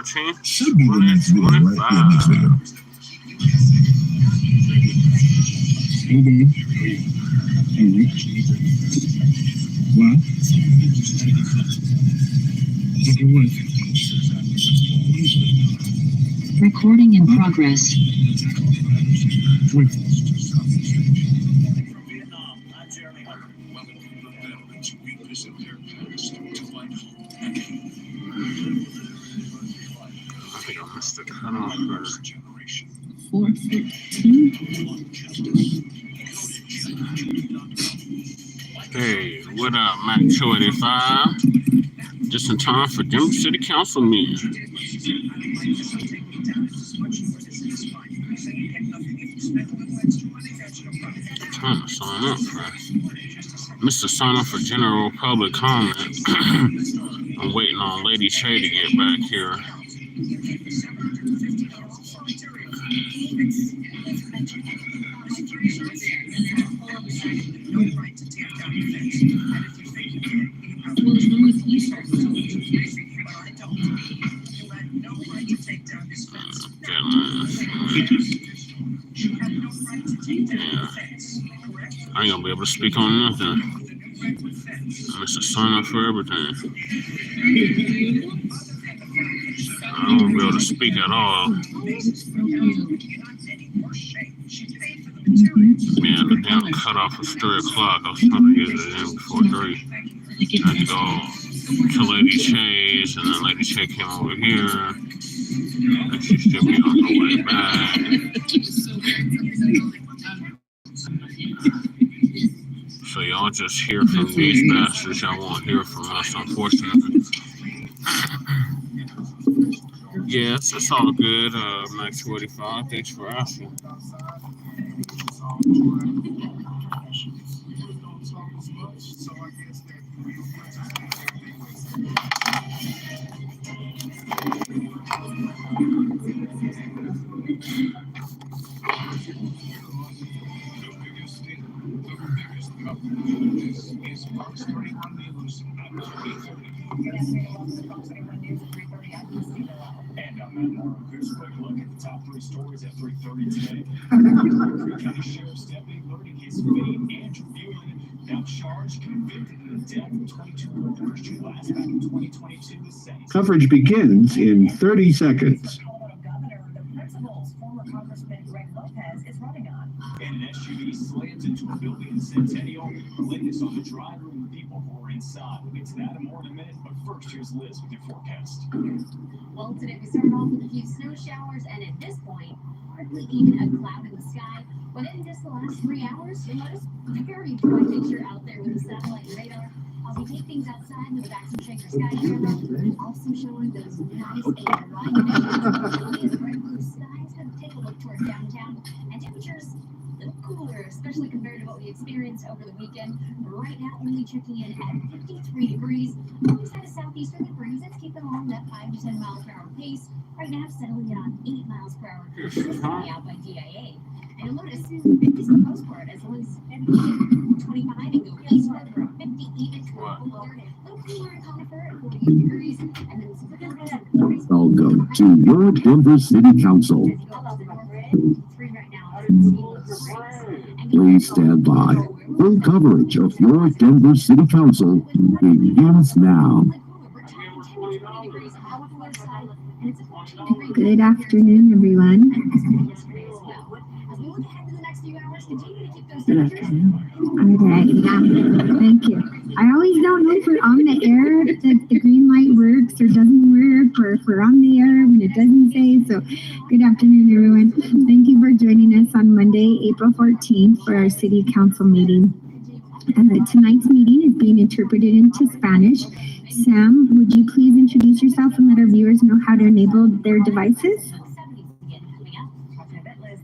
14. Should be the next video, right? Yeah, next video. Hold on. What? Okay, what? Recording in progress. Wait. I think I missed the cutoff for 4:15. Hey, what up, Mac 285? Just in time for Denver City Council meeting. Time to sign up first. Mr. Sign up for general public comment. I'm waiting on Lady Shay to get back here. Yeah. I ain't gonna be able to speak on nothing. Mr. Sign up for everything. I won't be able to speak at all. Yeah, the damn cutoff was 3 o'clock. I was trying to get it in before 3. I had to go to Lady Shay's, and then Lady Shay came over here. And she still be on her way back. So y'all just hear from these bastards. Y'all won't hear from us, unfortunately. Yes, it's all good, Max 45. Thanks for asking. And on that note, here's a quick look at the top 3 stories at 3:30 today. County Sheriff's Deputy learning his fate. Andrew Bueller, now charged, convicted in the death of 22-year-old Christian Glass back in 2022. Coverage begins in 30 seconds. Governor, the principal's former Congressman Greg Lopez is running on. And an SUV slams into a building in Centennial. The latest on the driver and the people who are inside. We'll get to that and more in a minute, but first, here's Liz with your forecast. Well, today we started off with a few snow showers, and at this point, hardly even a cloud in the sky. But in just the last 3 hours, you'll notice a very bright picture out there with the satellite radar. As we take things outside with the Vaccine Shaker Sky camera, also showing those nice and bright pictures. The bright blue skies have taken a look towards downtown, and temperatures a little cooler, especially compared to what we experienced over the weekend. Right now, only checking in at 53 degrees. Always had a southeasterly breeze that's keeping along that 5 to 10 miles per hour pace. Right now, settling in on 8 miles per hour. This is coming out by DIA. And you'll notice, for the most part, as long as 25 and go eastward from 50 even to a little cooler in Conifer at 48 degrees. And then some Welcome to your Denver City Council. Please stand by. Full coverage of your Denver City Council begins now. Good afternoon, everyone. Good afternoon. All right, yeah, thank you. I always don't know if we're on the air, if the green light works or doesn't work, or if we're on the air when it doesn't say. So, good afternoon, everyone. Thank you for joining us on Monday, April 14th for our City Council meeting. Tonight's meeting is being interpreted into Spanish. Sam, would you please introduce yourself and let our viewers know how to enable their devices?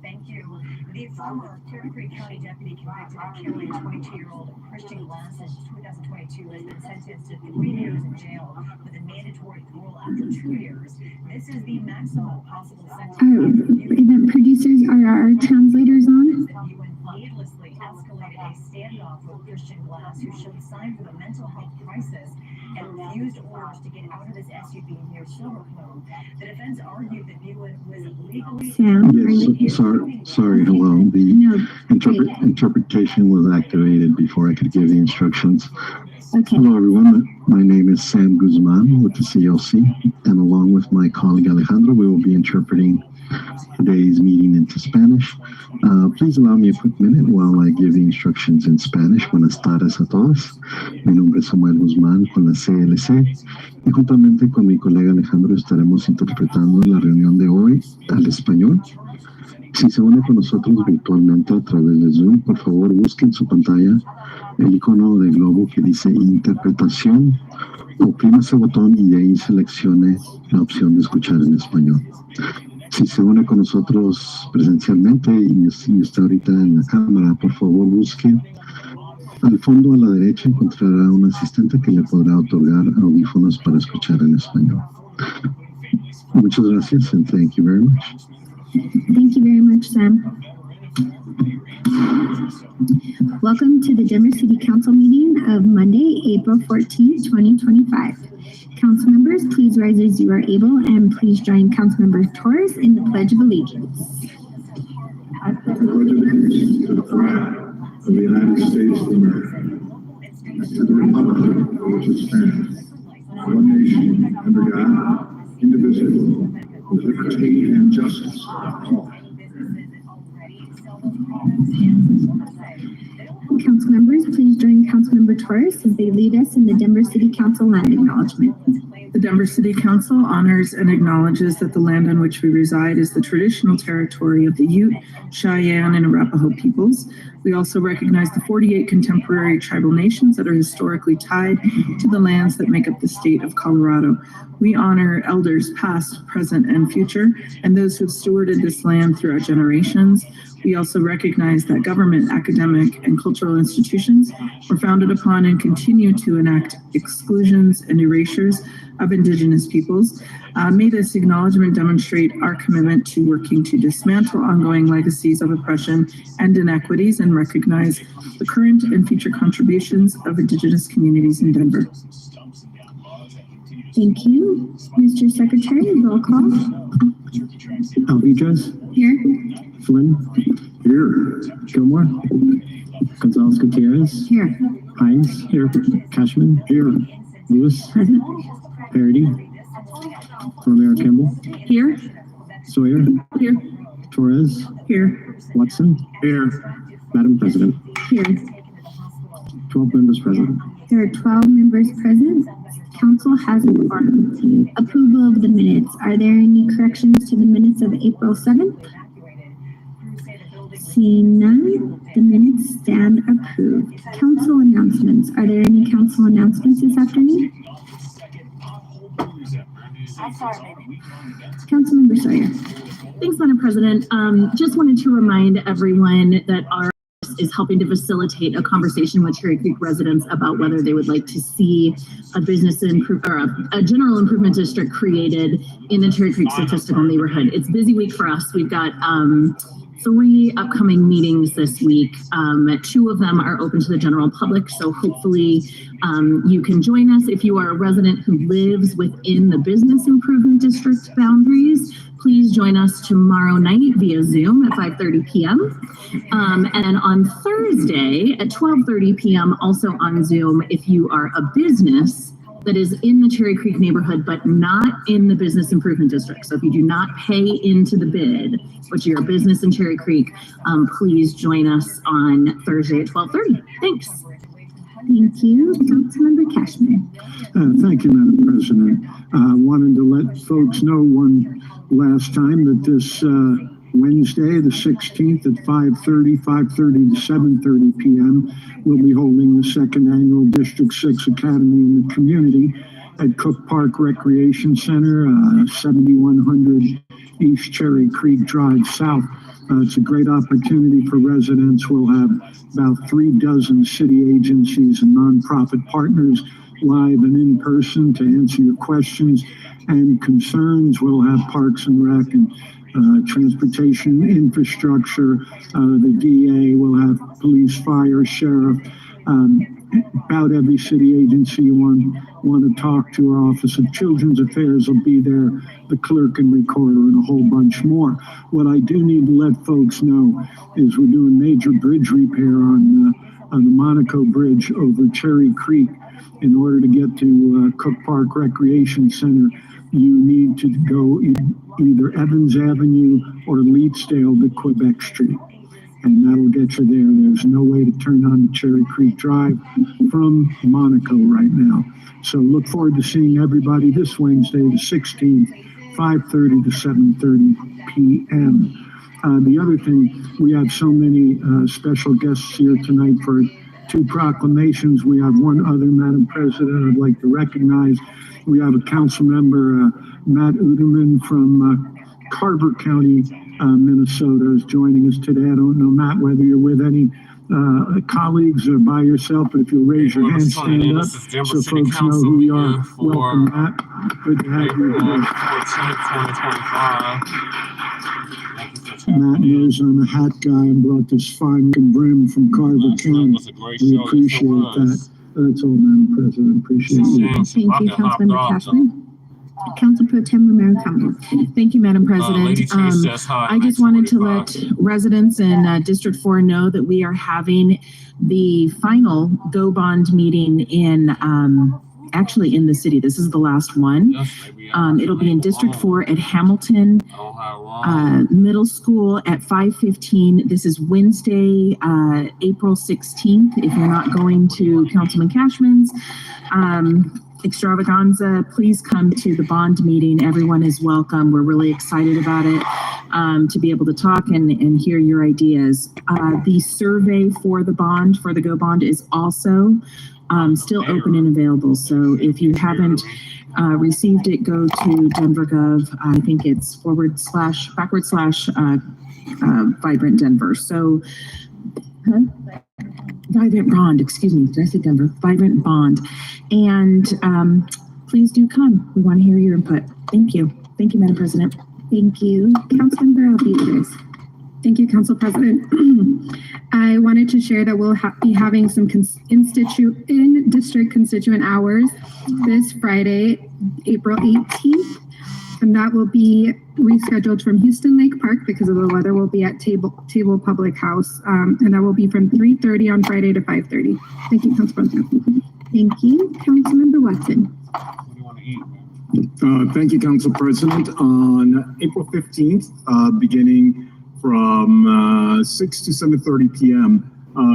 Thank you. The former Territory County deputy convicted of killing 22-year-old Christian Glass in 2022 has been sentenced to 3 years in jail with a mandatory parole after 2 years. This is the maximum possible sentence. Event producers, are our translators on? Needlessly escalated a standoff with Christian Glass, who showed signs of a mental health crisis and refused orders to get out of his SUV near Silver Plume. The defense argued that Newland was legally. Sam, are you? Yes, sorry, hello. The No. interpretation was activated before I could give the instructions. Okay. Hello, everyone. My name is Sam Guzman with the CLC, and along with my colleague Alejandro, we will be interpreting today's meeting into Spanish. Please allow me a quick minute while I give the instructions in Spanish. Buenas tardes a todos. Mi nombre es Samuel Guzmán con la CLC y juntamente con mi colega Alejandro estaremos interpretando la reunión de hoy al español. Si se une con nosotros virtualmente a través de Zoom, por favor busque en su pantalla el icono de globo que dice interpretación, oprima ese botón y de ahí seleccione la opción de escuchar en español. Si se une con nosotros presencialmente y está ahorita en la cámara, por favor busque al fondo a la derecha, encontrará un asistente que le podrá otorgar audífonos para escuchar en español. Muchas gracias and thank you very much. Thank you very much, Sam. Welcome to the Denver City Council meeting of Monday, April 14, 2025. Council members, please rise as you are able and please join Councilmember Torres in the Pledge of Allegiance. I pledge allegiance to the flag of the United States of America and to the republic for which it stands, one nation, under God, indivisible, with liberty and justice for all. Council members, please join Councilmember Torres as they lead us in the Denver City Council land acknowledgement. The Denver City Council honors and acknowledges that the land on which we reside is the traditional territory of the Ute, Cheyenne, and Arapaho peoples. We also recognize the 48 contemporary tribal nations that are historically tied to the lands that make up the state of Colorado. We honor elders past, present, and future, and those who have stewarded this land throughout generations. We also recognize that government, academic, and cultural institutions were founded upon and continue to enact exclusions and erasures of Indigenous peoples. May this acknowledgement demonstrate our commitment to working to dismantle ongoing legacies of oppression and inequities and recognize the current and future contributions of Indigenous communities in Denver. Thank you. Mr. Secretary, roll call. Alvidrez, Here. Flynn, here. Gilmore, Gonzalez Gutierrez, Here. Hines, here. Cashman, here. Lewis, Present. Parity, Romero Kimball, Here. Sawyer, Here. Torres, Here. Watson, here. Madam President, Here. 12 members present. There are 12 members present. Council has a quorum. Approval of the minutes. Are there any corrections to the minutes of April 7th? Seeing none, the minutes stand approved. Council announcements. Are there any council announcements this afternoon? Councilmember Sawyer. Thanks, Madam President. Just wanted to remind everyone that our is helping to facilitate a conversation with Cherry Creek residents about whether they would like to see a a general improvement district created in the Cherry Creek statistical neighborhood. It's a busy week for us. We've got 3 upcoming meetings this week. 2 of them are open to the general public, so hopefully you can join us. If you are a resident who lives within the business improvement district boundaries, please join us tomorrow night via Zoom at 5:30 p.m. And on Thursday at 12:30 p.m. also on Zoom if you are a business that is in the Cherry Creek neighborhood, but not in the business improvement district. So if you do not pay into the bid, but you're a business in Cherry Creek, please join us on Thursday at 12:30. Thanks. Thank you. Councilmember Cashman. Thank you, Madam President. Wanted to let folks know one last time that this Wednesday, the 16th at 5:30 to 7:30 p.m. we'll be holding the 2nd annual District 6 Academy in the Community at Cook Park Recreation Center, 7100 East Cherry Creek Drive South. It's a great opportunity for residents. We'll have about 36 city agencies and nonprofit partners live and in person to answer your questions and concerns. We'll have Parks and Rec and transportation infrastructure. The DA will have police, fire, sheriff, about every city agency you want to talk to. Our Office of Children's Affairs will be there, the clerk and recorder, and a whole bunch more. What I do need to let folks know is we're doing major bridge repair on the Monaco Bridge over Cherry Creek. In order to get to Cook Park Recreation Center, you need to go either Evans Avenue or Leedsdale to Quebec Street. And that'll get you there. There's no way to turn on the Cherry Creek Drive from Monaco right now. So look forward to seeing everybody this Wednesday, the 16th, 5:30 to 7:30 p.m. The other thing, we have so many special guests here tonight for 2 proclamations. We have one other, Madam President, I'd like to recognize. We have a council member, Matt Uderman from Carver County, Minnesota, is joining us today. I don't know, Matt, whether you're with any colleagues or by yourself, but if you'll raise your hand, stand up so folks know who you are. Welcome, Matt. Good to have you here. Matt knows I'm a hat guy and brought this fine brim from Carver County. We appreciate that. That's all, Madam President. Appreciate it. Thank you, Councilmember Cashman. Council Pro Tem Romero Campbell. Thank you, Madam President. I just wanted to let residents in District 4 know that we are having the final Go Bond meeting in actually in the city. This is the last one. It'll be in District 4 at Hamilton Middle School at 5:15. This is Wednesday, April 16th. If you're not going to Councilman Cashman's extravaganza, please come to the bond meeting. Everyone is welcome. We're really excited about it, to be able to talk and hear your ideas. The survey for the bond, for the Go Bond, is also still open and available. So if you haven't received it, go to Denver.gov. I think it's // Vibrant Denver. So, Vibrant Bond, excuse me, did I say Denver? Vibrant Bond. And please do come. We want to hear your input. Thank you. Thank you, Madam President. Thank you. Councilmember Albides. Thank you, Council President. I wanted to share that we'll be having some in-district constituent hours this Friday, April 18th. And that will be rescheduled from Houston Lake Park because of the weather. Will be at Table Public House. And that will be from 3:30 on Friday to 5:30. Thank you, Council President. Thank you. Councilmember Watson. Thank you, Council President. On April 15th, beginning from 6 to 7:30 p.m.,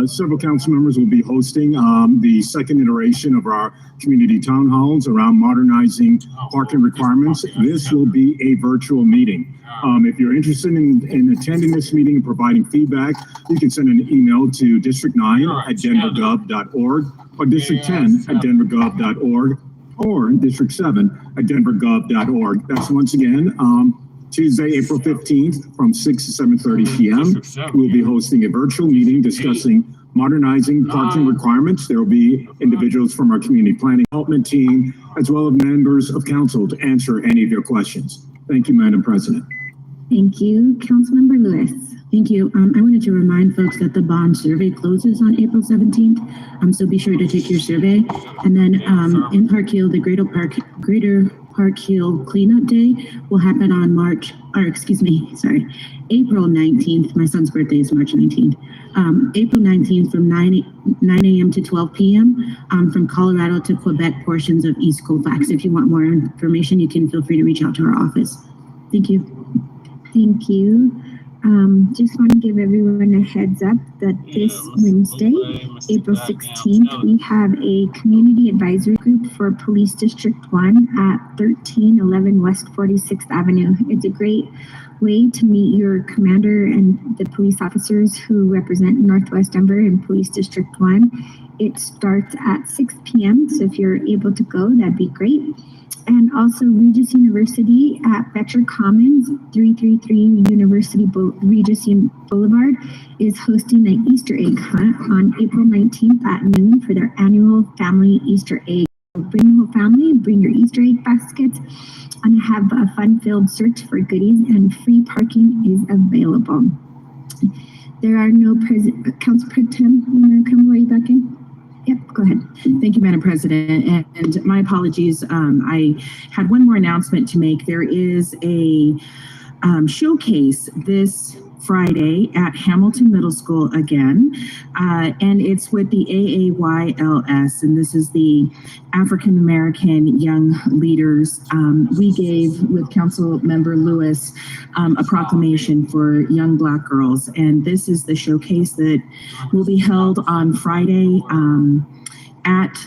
several council members will be hosting the second iteration of our community town halls around modernizing parking requirements. This will be a virtual meeting. If you're interested in attending this meeting and providing feedback, you can send an email to District 9 at denvergov.org or District 10 at denvergov.org or District 7 at denvergov.org. That's once again, Tuesday, April 15th from 6 to 7:30 p.m. We'll be hosting a virtual meeting discussing modernizing parking requirements. There will be individuals from our community planning development team, as well as members of council to answer any of your questions. Thank you, Madam President. Thank you. Councilmember Lewis. Thank you. I wanted to remind folks that the bond survey closes on April 17th. So be sure to take your survey. And then in Park Hill, the Greater Park Hill Cleanup Day will happen on April 19th. My son's birthday is March 19th. April 19th from 9 a.m. to 12 p.m. From Colorado to Quebec portions of East Colfax. If you want more information, you can feel free to reach out to our office. Thank you. Thank you. Just want to give everyone a heads up that this Wednesday, April 16th, we have a community advisory group for Police District 1 at 1311 West 46th Avenue. It's a great way to meet your commander and the police officers who represent Northwest Denver and Police District 1. It starts at 6 p.m., so if you're able to go, that'd be great. And also Regis University at Becher Commons, 333 Regis Boulevard is hosting an Easter egg hunt on April 19th at noon for their annual family Easter egg. Bring the whole family, bring your Easter egg baskets, and have a fun-filled search for goodies, and free parking is available. There are no Council Pro Tem, are you back in? Yep, go ahead. Thank you, Madam President. And my apologies. I had one more announcement to make. There is a showcase this Friday at Hamilton Middle School again, and it's with the AAYLS, and this is the African American Young Leaders. We gave, with Council Member Lewis, a proclamation for young Black girls, and this is the showcase that will be held on Friday at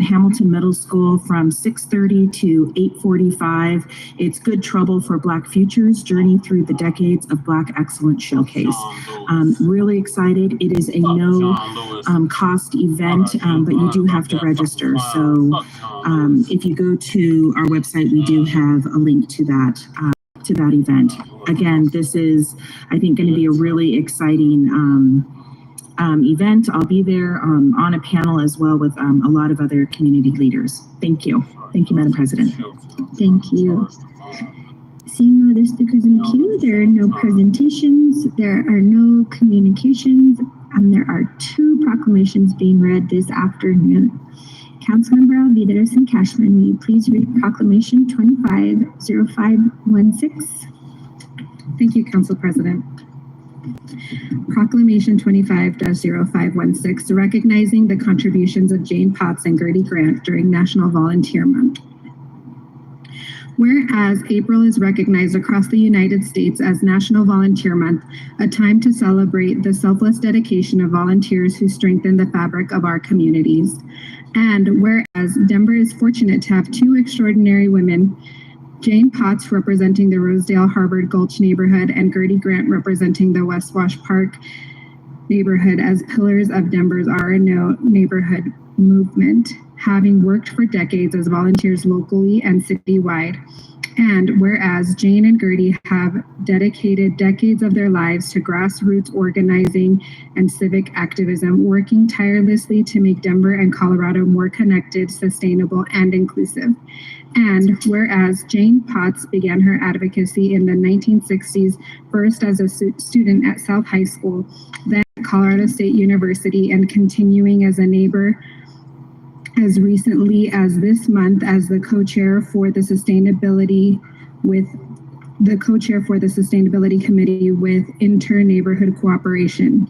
Hamilton Middle School from 6:30 to 8:45. It's Good Trouble for Black Futures, Journey Through the Decades of Black Excellence Showcase. Really excited. It is a no cost event, but you do have to register. So if you go to our website, we do have a link to that event. Again, this is, I think, going to be a really exciting event. I'll be there on a panel as well with a lot of other community leaders. Thank you. Thank you, Madam President. Thank you. Seeing no other speakers in the queue, there are no presentations, there are no communications, and there are 2 proclamations being read this afternoon. Councilmember Alvidares and Cashman, will you please read Proclamation 250516? Thank you, Council President. Proclamation 25-0516, recognizing the contributions of Jane Potts and Gertie Grant during National Volunteer Month. Whereas April is recognized across the United States as National Volunteer Month, a time to celebrate the selfless dedication of volunteers who strengthen the fabric of our communities. And whereas Denver is fortunate to have 2 extraordinary women, Jane Potts representing the Rosedale Harvard Gulch neighborhood and Gertie Grant representing the West Wash Park neighborhood as pillars of Denver's R&O neighborhood movement, having worked for decades as volunteers locally and citywide. And whereas Jane and Gertie have dedicated decades of their lives to grassroots organizing and civic activism, working tirelessly to make Denver and Colorado more connected, sustainable, and inclusive. And whereas Jane Potts began her advocacy in the 1960s, first as a student at South High School, then at Colorado State University, and continuing as a neighbor as recently as this month as the co-chair for the Sustainability Committee with Inter-Neighborhood Cooperation.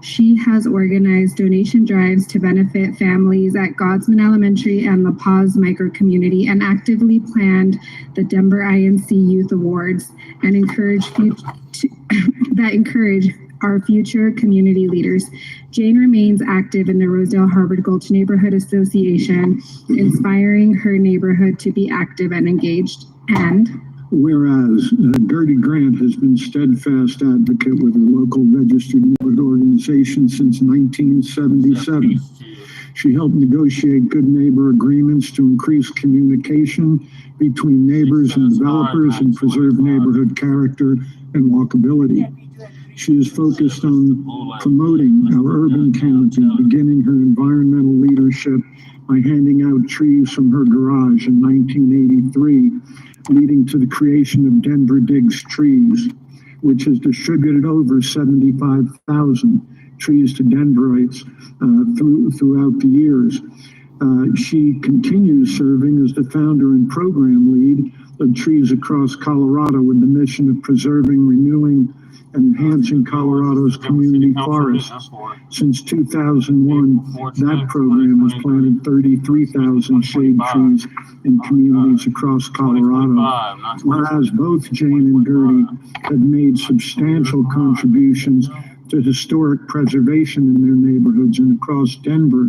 She has organized donation drives to benefit families at Godsman Elementary and La Paz Micro Community, and actively planned the Denver INC Youth Awards and encourage our future community leaders. Jane remains active in the Rosedale Harvard Gulch Neighborhood Association, inspiring her neighborhood to be active and engaged. And whereas Gertie Grant has been steadfast advocate with her local registered neighborhood organization since 1977. She helped negotiate good neighbor agreements to increase communication between neighbors and developers and preserve neighborhood character and walkability. She is focused on promoting our urban canopy, beginning her environmental leadership by handing out trees from her garage in 1983, leading to the creation of Denver Digs Trees, which has distributed over 75,000 trees to Denverites throughout the years. She continues serving as the founder and program lead of Trees Across Colorado with the mission of preserving, renewing, and enhancing Colorado's community forests. Since 2001, that program has planted 33,000 shade trees in communities across Colorado, whereas both Jane and Gertie have made substantial contributions to historic preservation in their neighborhoods and across Denver,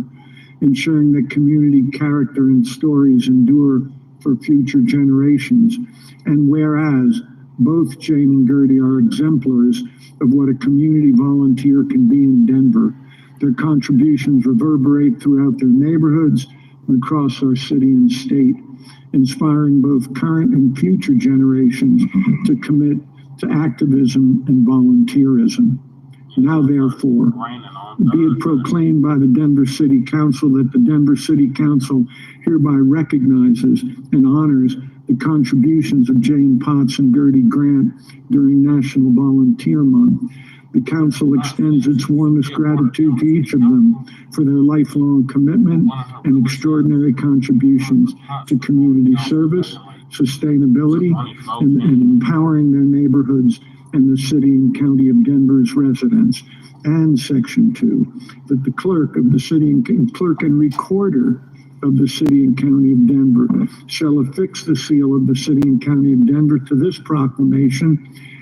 ensuring that community character and stories endure for future generations. And whereas both Jane and Gertie are exemplars of what a community volunteer can be in Denver, their contributions reverberate throughout their neighborhoods and across our city and state, inspiring both current and future generations to commit to activism and volunteerism. Now, therefore, be it proclaimed by the Denver City Council that the Denver City Council hereby recognizes and honors the contributions of Jane Potts and Gertie Grant during National Volunteer Month, The council extends its warmest gratitude to each of them for their lifelong commitment and extraordinary contributions to community service, sustainability, and empowering their neighborhoods and the city and county of Denver's residents. And section 2, that the clerk and recorder of the city and county of Denver shall affix the seal of the city and county of Denver to this proclamation,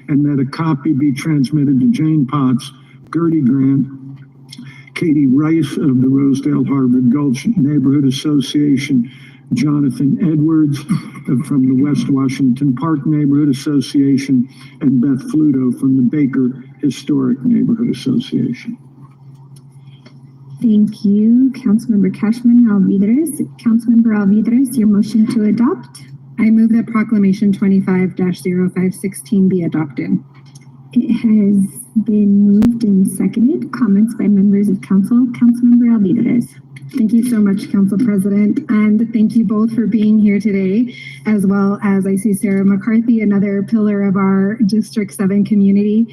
and that a copy be transmitted to Jane Potts, Gertie Grant, Katie Rice of the Rosedale Harvard Gulch Neighborhood Association, Jonathan Edwards from the West Washington Park Neighborhood Association, and Beth Fluto from the Baker Historic Neighborhood Association. Thank you, Councilmember Cashman Alvidrez. Councilmember Alvidrez, your motion to adopt? I move that Proclamation 25-0516 be adopted. It has been moved and seconded. Comments by members of council. Councilmember Alvidrez. Thank you so much, Council President, and thank you both for being here today, as well as I see Sarah McCarthy, another pillar of our District 7 community.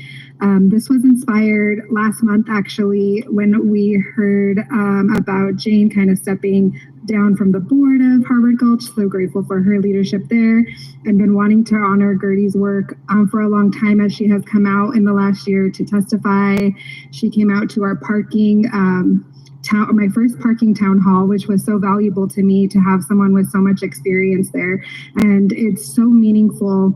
This was inspired last month, actually, when we heard about Jane kind of stepping down from the board of Harvard Gulch. So grateful for her leadership there, and been wanting to honor Gertie's work for a long time, as she has come out in the last year to testify. She came out to our parking my first parking town hall, which was so valuable to me to have someone with so much experience there. And it's so meaningful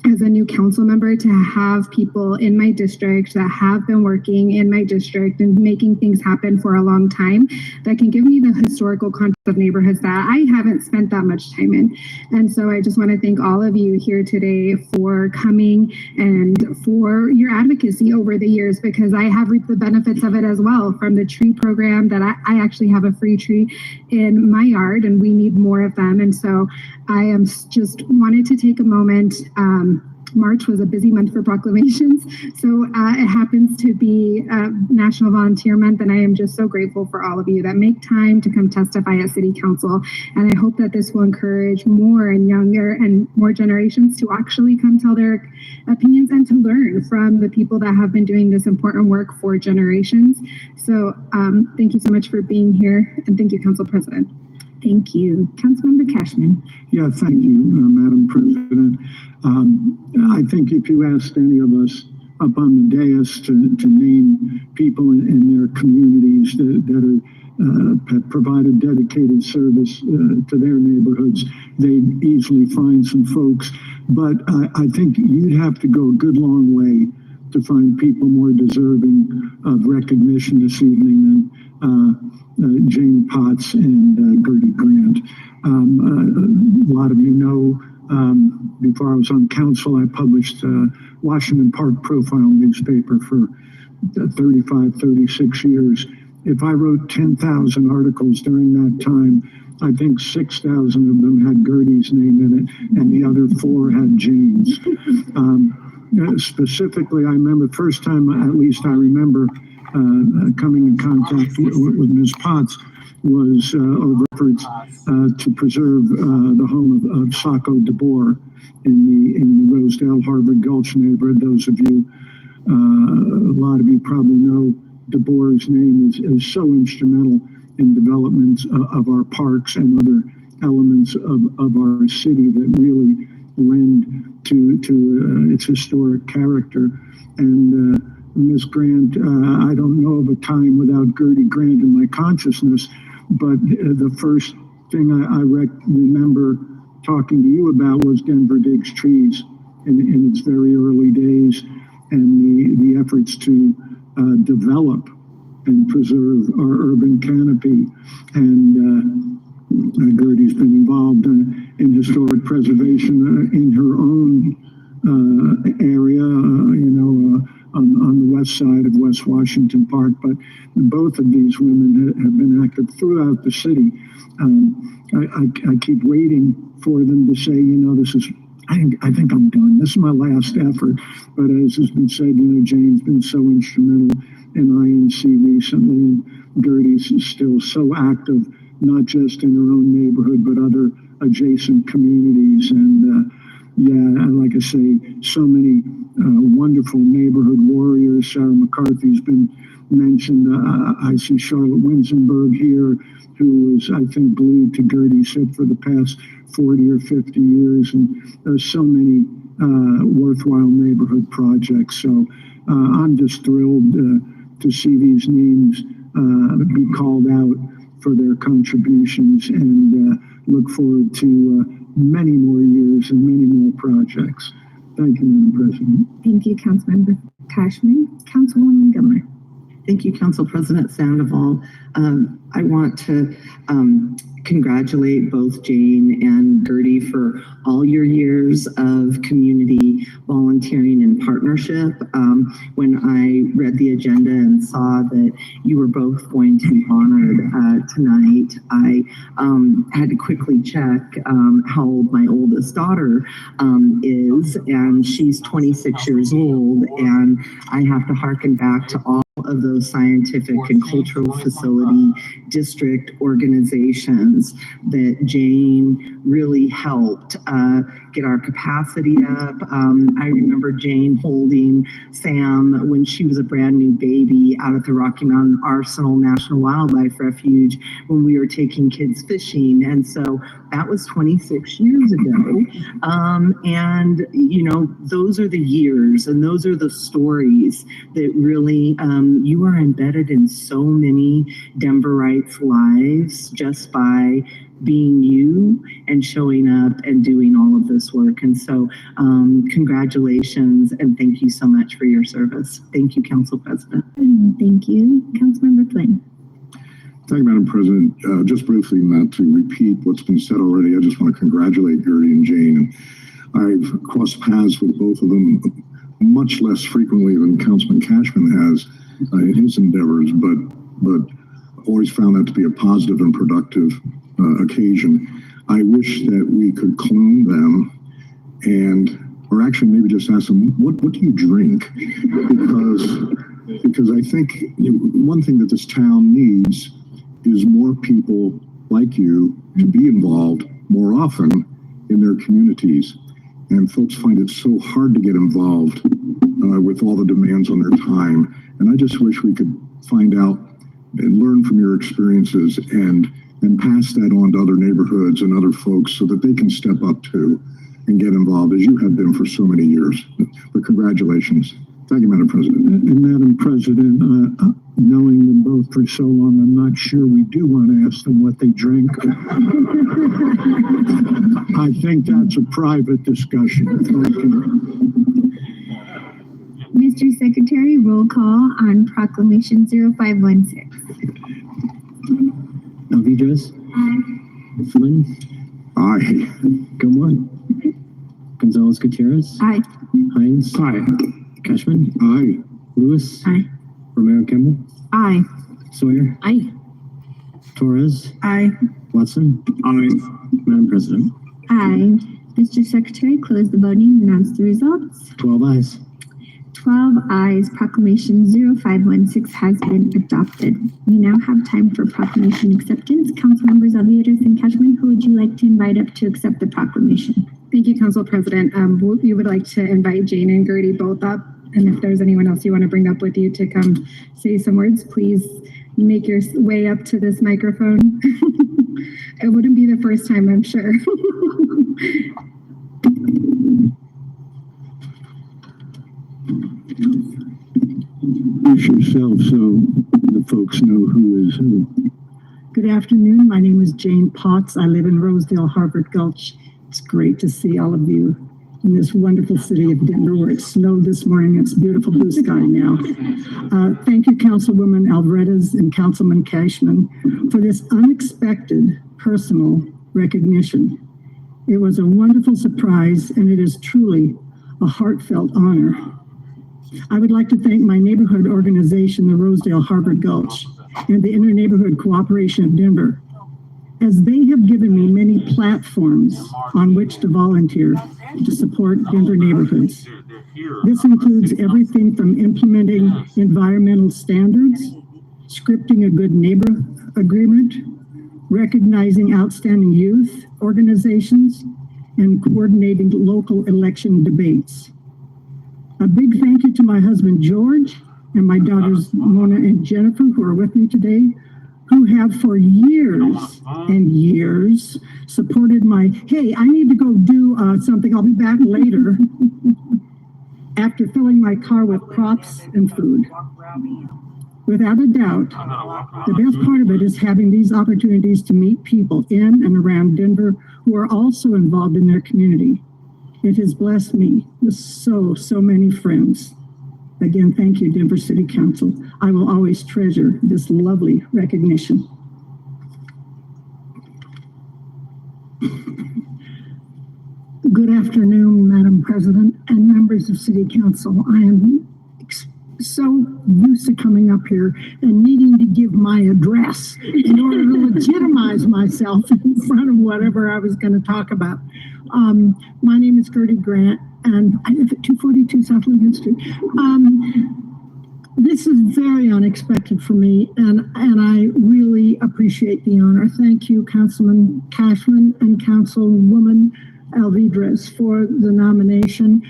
as a new council member to have people in my district that have been working in my district and making things happen for a long time that can give me the historical context of neighborhoods that I haven't spent that much time in. And so I just want to thank all of you here today for coming and for your advocacy over the years, because I have reaped the benefits of it as well, from the tree program that I actually have a free tree in my yard, and we need more of them. And so I am just wanted to take a moment. March was a busy month for proclamations, so it happens to be National Volunteer Month, and I am just so grateful for all of you that make time to come testify at City Council. And I hope that this will encourage more and younger and more generations to actually come tell their opinions and to learn from the people that have been doing this important work for generations. So thank you so much for being here, and thank you, Council President. Thank you. Councilmember Cashman. Yeah, thank you, Madam President. I think if you asked any of us up on the dais to name people in their communities that have provided dedicated service to their neighborhoods, they'd easily find some folks. But I think you'd have to go a good long way to find people more deserving of recognition this evening than Jane Potts and Gertie Grant. A lot of you know, before I was on council, I published Washington Park Profile newspaper for 36 years. If I wrote 10,000 articles during that time, I think 6,000 of them had Gertie's name in it, and the other 4 had Jane's. Specifically, I remember the first time, at least I remember, coming in contact with Ms. Potts was over efforts to preserve the home of Sacco DeBoer in the Rosedale Harvard Gulch neighborhood. Those of you, a lot of you probably know DeBoer's name is so instrumental in development of our parks and other elements of our city that really lend to its historic character. And Ms. Grant, I don't know of a time without Gertie Grant in my consciousness, but the first thing I remember talking to you about was Denver Digs Trees in its very early days, and the efforts to develop and preserve our urban canopy. And Gertie's been involved in historic preservation in her own area, on the west side of West Washington Park. But both of these women have been active throughout the city. I keep waiting for them to say, this is, I think I'm done. This is my last effort. But as has been said, Jane's been so instrumental in INC recently, and Gertie's still so active, not just in her own neighborhood, but other adjacent communities. And yeah, like I say, so many wonderful neighborhood warriors. Sarah McCarthy's been mentioned. I see Charlotte Winsenberg here, who was, I think, glued to Gertie's hip for the past 40 or 50 years. And there's so many worthwhile neighborhood projects. So I'm just thrilled to see these names be called out for their contributions, and look forward to many more years and many more projects. Thank you, Madam President. Thank you, Councilmember Cashman. Councilwoman Gilmer. Thank you, Council President Sandoval. I want to congratulate both Jane and Gertie for all your years of community volunteering and partnership. When I read the agenda and saw that you were both going to be honored tonight, I had to quickly check how old my oldest daughter is, and she's 26 years old, and I have to harken back to all of those scientific and cultural facility district organizations that Jane really helped get our capacity up. I remember Jane holding Sam when she was a brand new baby out at the Rocky Mountain Arsenal National Wildlife Refuge when we were taking kids fishing. And so that was 26 years ago. And, you know, those are the years and those are the stories that really, you are embedded in so many Denverites' lives just by being you and showing up and doing all of this work. And so congratulations and thank you so much for your service. Thank you, Council President. Thank you. Councilmember Flynn. Thank you, Madam President. Just briefly, not to repeat what's been said already, I just want to congratulate Gertie and Jane. And I've crossed paths with both of them much less frequently than Councilman Cashman has in his endeavors, but always found that to be a positive and productive occasion. I wish that we could clone them or actually maybe just ask them, what do you drink? Because I think one thing that this town needs is more people like you to be involved more often in their communities. And folks find it so hard to get involved with all the demands on their time. And I just wish we could find out and learn from your experiences and pass that on to other neighborhoods and other folks so that they can step up too and get involved as you have been for so many years. But congratulations. Thank you, Madam President. And Madam President, knowing them both for so long, I'm not sure we do want to ask them what they drink. I think that's a private discussion. Thank you. Mr. Secretary, roll call on Proclamation 0516. Alvidrez? Flynn? Aye. Gilmore? Gonzalez Gutierrez? Aye. Hines? Aye. Cashman? Aye. Lewis? Aye. Romero Campbell? Aye. Sawyer? Aye. Torres? Aye. Watson? Aye. Madam President? Aye. Mr. Secretary, close the voting and announce the results. 12 ayes. 12 ayes. Proclamation 0516 has been adopted. We now have time for proclamation acceptance. Council members Alvidrez and Cashman, who would you like to invite up to accept the proclamation? Thank you, Council President. We would like to invite Jane and Gertie both up. And if there's anyone else you want to bring up with you to come say some words, please make your way up to this microphone. It wouldn't be the first time, I'm sure. Introduce yourself so the folks know who is who. Good afternoon. My name is Jane Potts. I live in Rosedale, Harvard Gulch. It's great to see all of you in this wonderful city of Denver where it snowed this morning. It's beautiful blue sky now. Thank you, Councilwoman Alvarez and Councilman Cashman, for this unexpected personal recognition. It was a wonderful surprise, and it is truly a heartfelt honor. I would like to thank my neighborhood organization, the Rosedale Harvard Gulch, and the Inter-Neighborhood Cooperation of Denver, as they have given me many platforms on which to volunteer to support Denver neighborhoods. This includes everything from implementing environmental standards, scripting a good neighbor agreement, recognizing outstanding youth organizations, and coordinating local election debates. A big thank you to my husband, George, and my daughters, Mona and Jennifer, who are with me today, who have for years and years supported my, hey, I need to go do something, I'll be back later, after filling my car with props and food. Without a doubt, the best part of it is having these opportunities to meet people in and around Denver who are also involved in their community. It has blessed me with so many friends. Again, thank you, Denver City Council. I will always treasure this lovely recognition. Good afternoon, Madam President and members of City Council. I am so used to coming up here and needing to give my address in order to legitimize myself in front of whatever I was going to talk about. My name is Gertie Grant, and I live at 242 South Lincoln Street. This is very unexpected for me, and I really appreciate the honor. Thank you, Councilman Cashman and Councilwoman Alvidrez, for the nomination.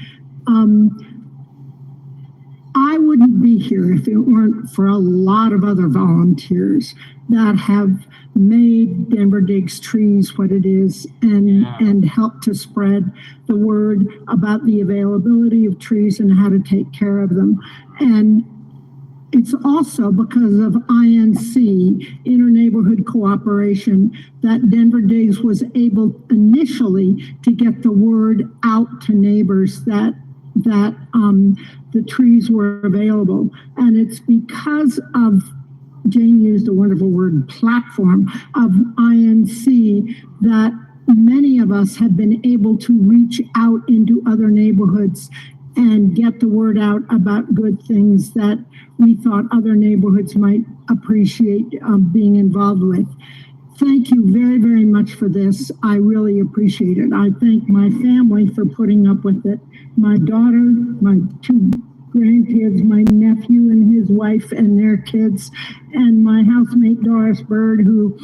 I wouldn't be here if it weren't for a lot of other volunteers that have made Denver Digs Trees what it is and helped to spread the word about the availability of trees and how to take care of them. And it's also because of INC, Inter-Neighborhood Cooperation, that Denver Digs was able initially to get the word out to neighbors that the trees were available. And it's because of, Jane used a wonderful word, platform of INC, that many of us have been able to reach out into other neighborhoods and get the word out about good things that we thought other neighborhoods might appreciate being involved with. Thank you very, very much for this. I really appreciate it. I thank my family for putting up with it. My daughter, my two grandkids, my nephew and his wife and their kids, and my housemate Doris Bird, who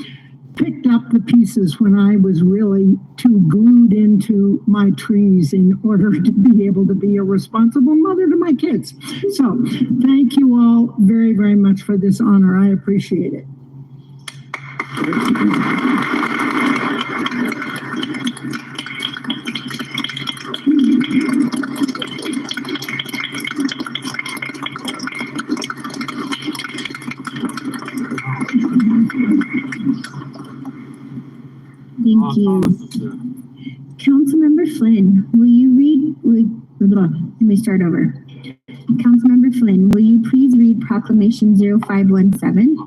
picked up the pieces when I was really too glued into my trees in order to be able to be a responsible mother to my kids. So thank you all very, very much for this honor. I appreciate it. Thank you. Councilmember Flynn, will you read, let me start over. Councilmember Flynn, will you please read Proclamation 0517?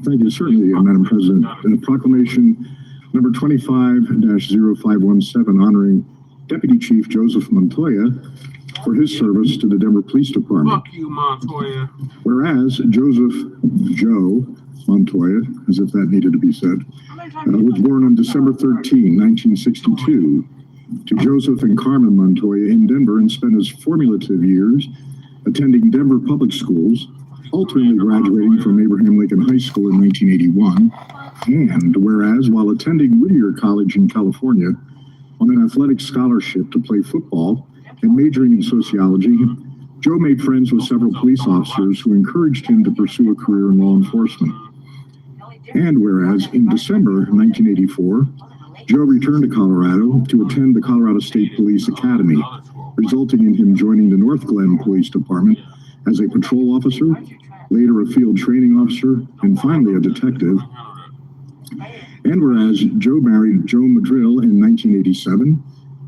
Thank you, certainly, Madam President. Proclamation number 25-0517 honoring Deputy Chief Joseph Montoya for his service to the Denver Police Department. Fuck you, Montoya. Whereas Joseph Joe Montoya, as if that needed to be said, was born on December 13, 1962, to Joseph and Carmen Montoya in Denver and spent his formative years attending Denver public schools, ultimately graduating from Abraham Lincoln High School in 1981. And whereas while attending Whittier College in California on an athletic scholarship to play football and majoring in sociology, Joe made friends with several police officers who encouraged him to pursue a career in law enforcement. And whereas in December 1984, Joe returned to Colorado to attend the Colorado State Police Academy, resulting in him joining the North Glen Police Department as a patrol officer, later a field training officer, and finally a detective. And whereas Joe married Joe Madrill in 1987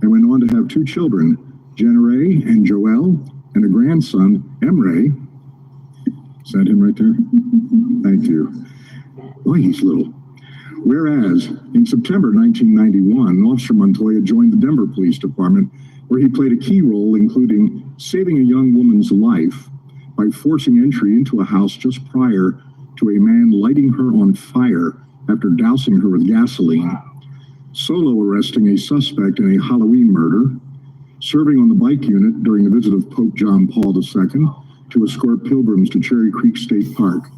and went on to have two children, Jenna-Ray and Joel, and a grandson, Emre. Is that him right there? Thank you. Boy, he's little. Whereas in September 1991, Officer Montoya joined the Denver Police Department, where he played a key role, including saving a young woman's life by forcing entry into a house just prior to a man lighting her on fire after dousing her with gasoline, solo arresting a suspect in a Halloween murder, serving on the bike unit during the visit of Pope John Paul II to escort pilgrims to Cherry Creek State Park,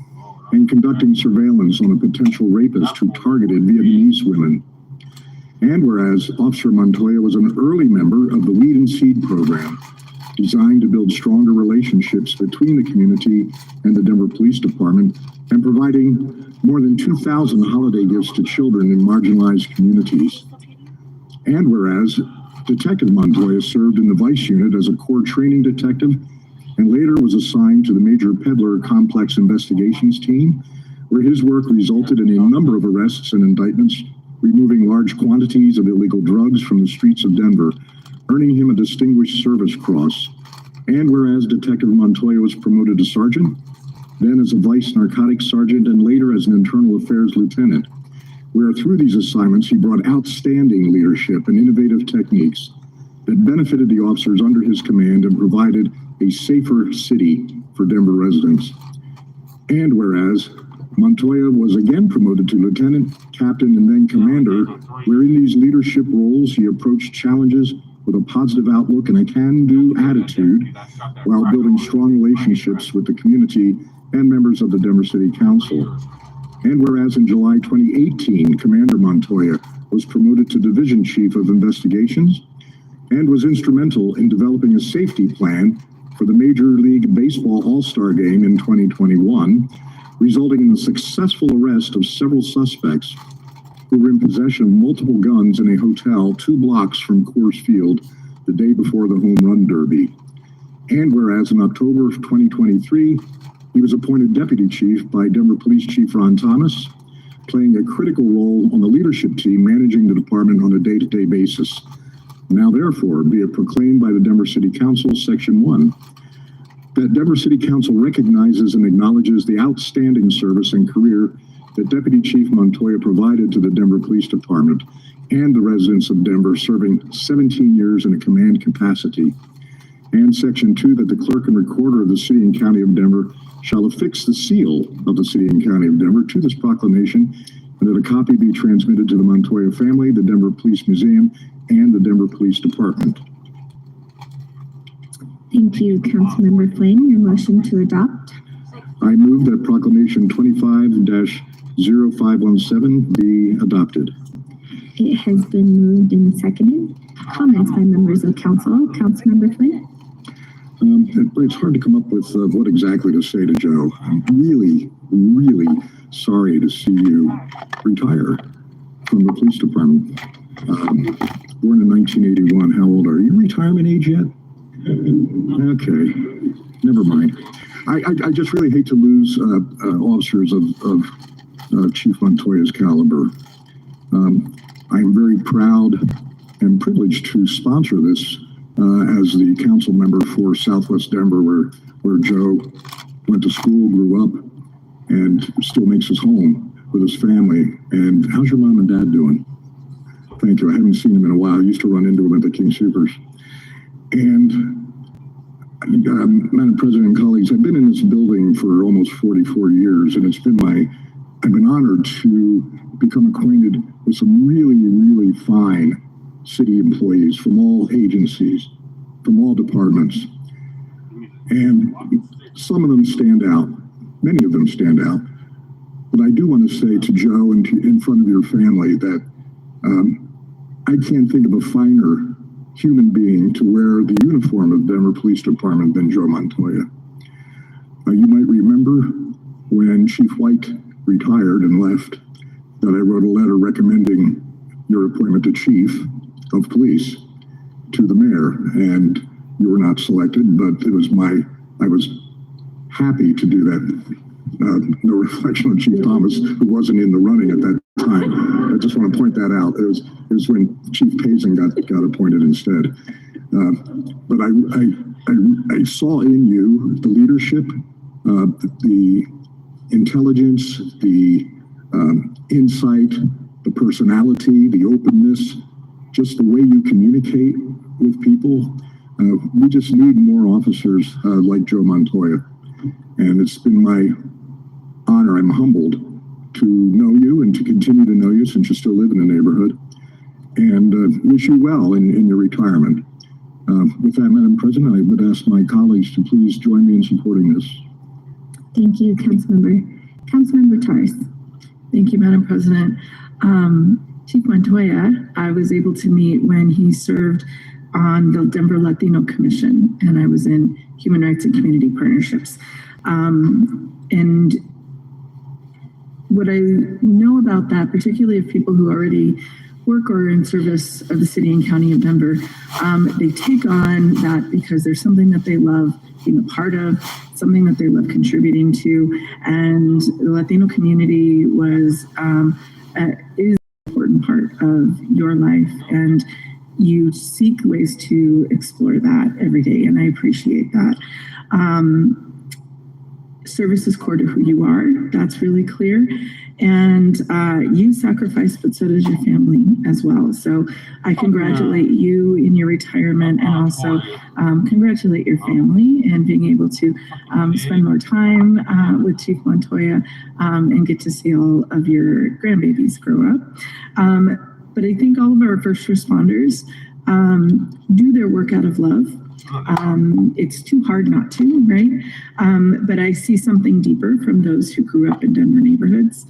and conducting surveillance on a potential rapist who targeted Vietnamese women. And whereas Officer Montoya was an early member of the Weed and Seed program, designed to build stronger relationships between the community and the Denver Police Department, and providing more than 2,000 holiday gifts to children in marginalized communities. And whereas Detective Montoya served in the Vice Unit as a core training detective and later was assigned to the Major Peddler Complex Investigations Team, where his work resulted in a number of arrests and indictments, removing large quantities of illegal drugs from the streets of Denver, earning him a Distinguished Service Cross. And whereas Detective Montoya was promoted to sergeant, then as a Vice Narcotics Sergeant, and later as an Internal Affairs Lieutenant, where through these assignments he brought outstanding leadership and innovative techniques that benefited the officers under his command and provided a safer city for Denver residents. And whereas Montoya was again promoted to lieutenant, captain, and then commander, where in these leadership roles he approached challenges with a positive outlook and a can-do attitude while building strong relationships with the community and members of the Denver City Council. And whereas in July 2018, Commander Montoya was promoted to Division Chief of Investigations and was instrumental in developing a safety plan for the Major League Baseball All-Star Game in 2021, resulting in the successful arrest of several suspects who were in possession of multiple guns in a hotel 2 blocks from Coors Field the day before the Home Run Derby. And whereas in October of 2023, he was appointed Deputy Chief by Denver Police Chief Ron Thomas, playing a critical role on the leadership team managing the department on a day-to-day basis. Now therefore be it proclaimed by the Denver City Council, Section 1, that Denver City Council recognizes and acknowledges the outstanding service and career that Deputy Chief Montoya provided to the Denver Police Department and the residents of Denver, serving 17 years in a command capacity. And Section 2, that the clerk and recorder of the City and County of Denver shall affix the seal of the City and County of Denver to this proclamation, and that a copy be transmitted to the Montoya family, the Denver Police Museum, and the Denver Police Department. Thank you, Councilmember Flynn. Your motion to adopt? I move that Proclamation 25-0517 be adopted. It has been moved and seconded. Comments by members of council. Councilmember Flynn? It's hard to come up with what exactly to say to Joe. I'm really, really sorry to see you retire from the police department. Born in 1981. How old are you? Retirement age yet? Okay, never mind. I just really hate to lose officers of Chief Montoya's caliber. I'm very proud and privileged to sponsor this as the council member for Southwest Denver, where Joe went to school, grew up, and still makes his home with his family. And how's your mom and dad doing? Thank you. I haven't seen them in a while. I used to run into them at the King Soopers. And Madam President and colleagues, I've been in this building for almost 44 years, and I've been honored to become acquainted with some really, really fine city employees from all agencies, from all departments. And some of them stand out. Many of them stand out. But I do want to say to Joe and in front of your family that I can't think of a finer human being to wear the uniform of Denver Police Department than Joe Montoya. You might remember when Chief White retired and left that I wrote a letter recommending your appointment to Chief of Police to the mayor, and you were not selected, but I was happy to do that. No reflection on Chief Thomas, who wasn't in the running at that time. I just want to point that out. It was when Chief Payson got appointed instead. But I saw in you the leadership, the intelligence, the insight, the personality, the openness, just the way you communicate with people. We just need more officers like Joe Montoya. And it's been my honor, I'm humbled to know you and to continue to know you since you still live in the neighborhood, and wish you well in your retirement. With that, Madam President, I would ask my colleagues to please join me in supporting this. Thank you, Councilmember. Councilmember Parris. Thank you, Madam President. Chief Montoya, I was able to meet when he served on the Denver Latino Commission, and I was in Human Rights and Community Partnerships. And what I know about that, particularly of people who already work or are in service of the city and county of Denver, they take on that because there's something that they love being a part of, something that they love contributing to, and the Latino community is an important part of your life, and you seek ways to explore that every day, and I appreciate that. Service is core to who you are. That's really clear. And you sacrifice, but so does your family as well. So I congratulate you in your retirement, and also congratulate your family and being able to spend more time with Chief Montoya and get to see all of your grandbabies grow up. But I think all of our first responders do their work out of love. It's too hard not to, right? But I see something deeper from those who grew up in Denver neighborhoods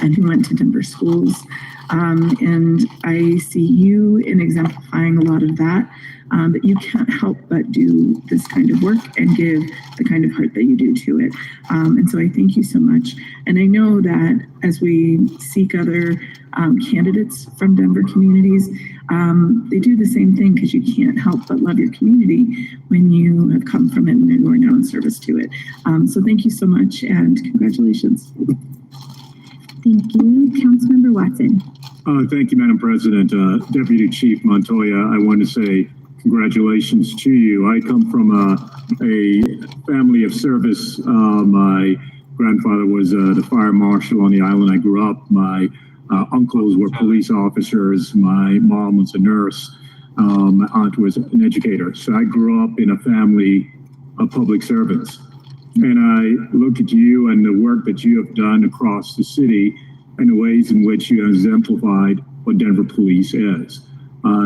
and who went to Denver schools. And I see you in exemplifying a lot of that. But you can't help but do this kind of work and give the kind of heart that you do to it. And so I thank you so much. And I know that as we seek other candidates from Denver communities, they do the same thing, because you can't help but love your community when you have come from it and you are now in service to it. So thank you so much, and congratulations. Thank you. Councilmember Watson. Thank you, Madam President. Deputy Chief Montoya, I want to say congratulations to you. I come from a family of service. My grandfather was the fire marshal on the island I grew up. My uncles were police officers. My mom was a nurse. My aunt was an educator. So I grew up in a family of public servants. And I look at you and the work that you have done across the city and the ways in which you have exemplified what Denver Police is.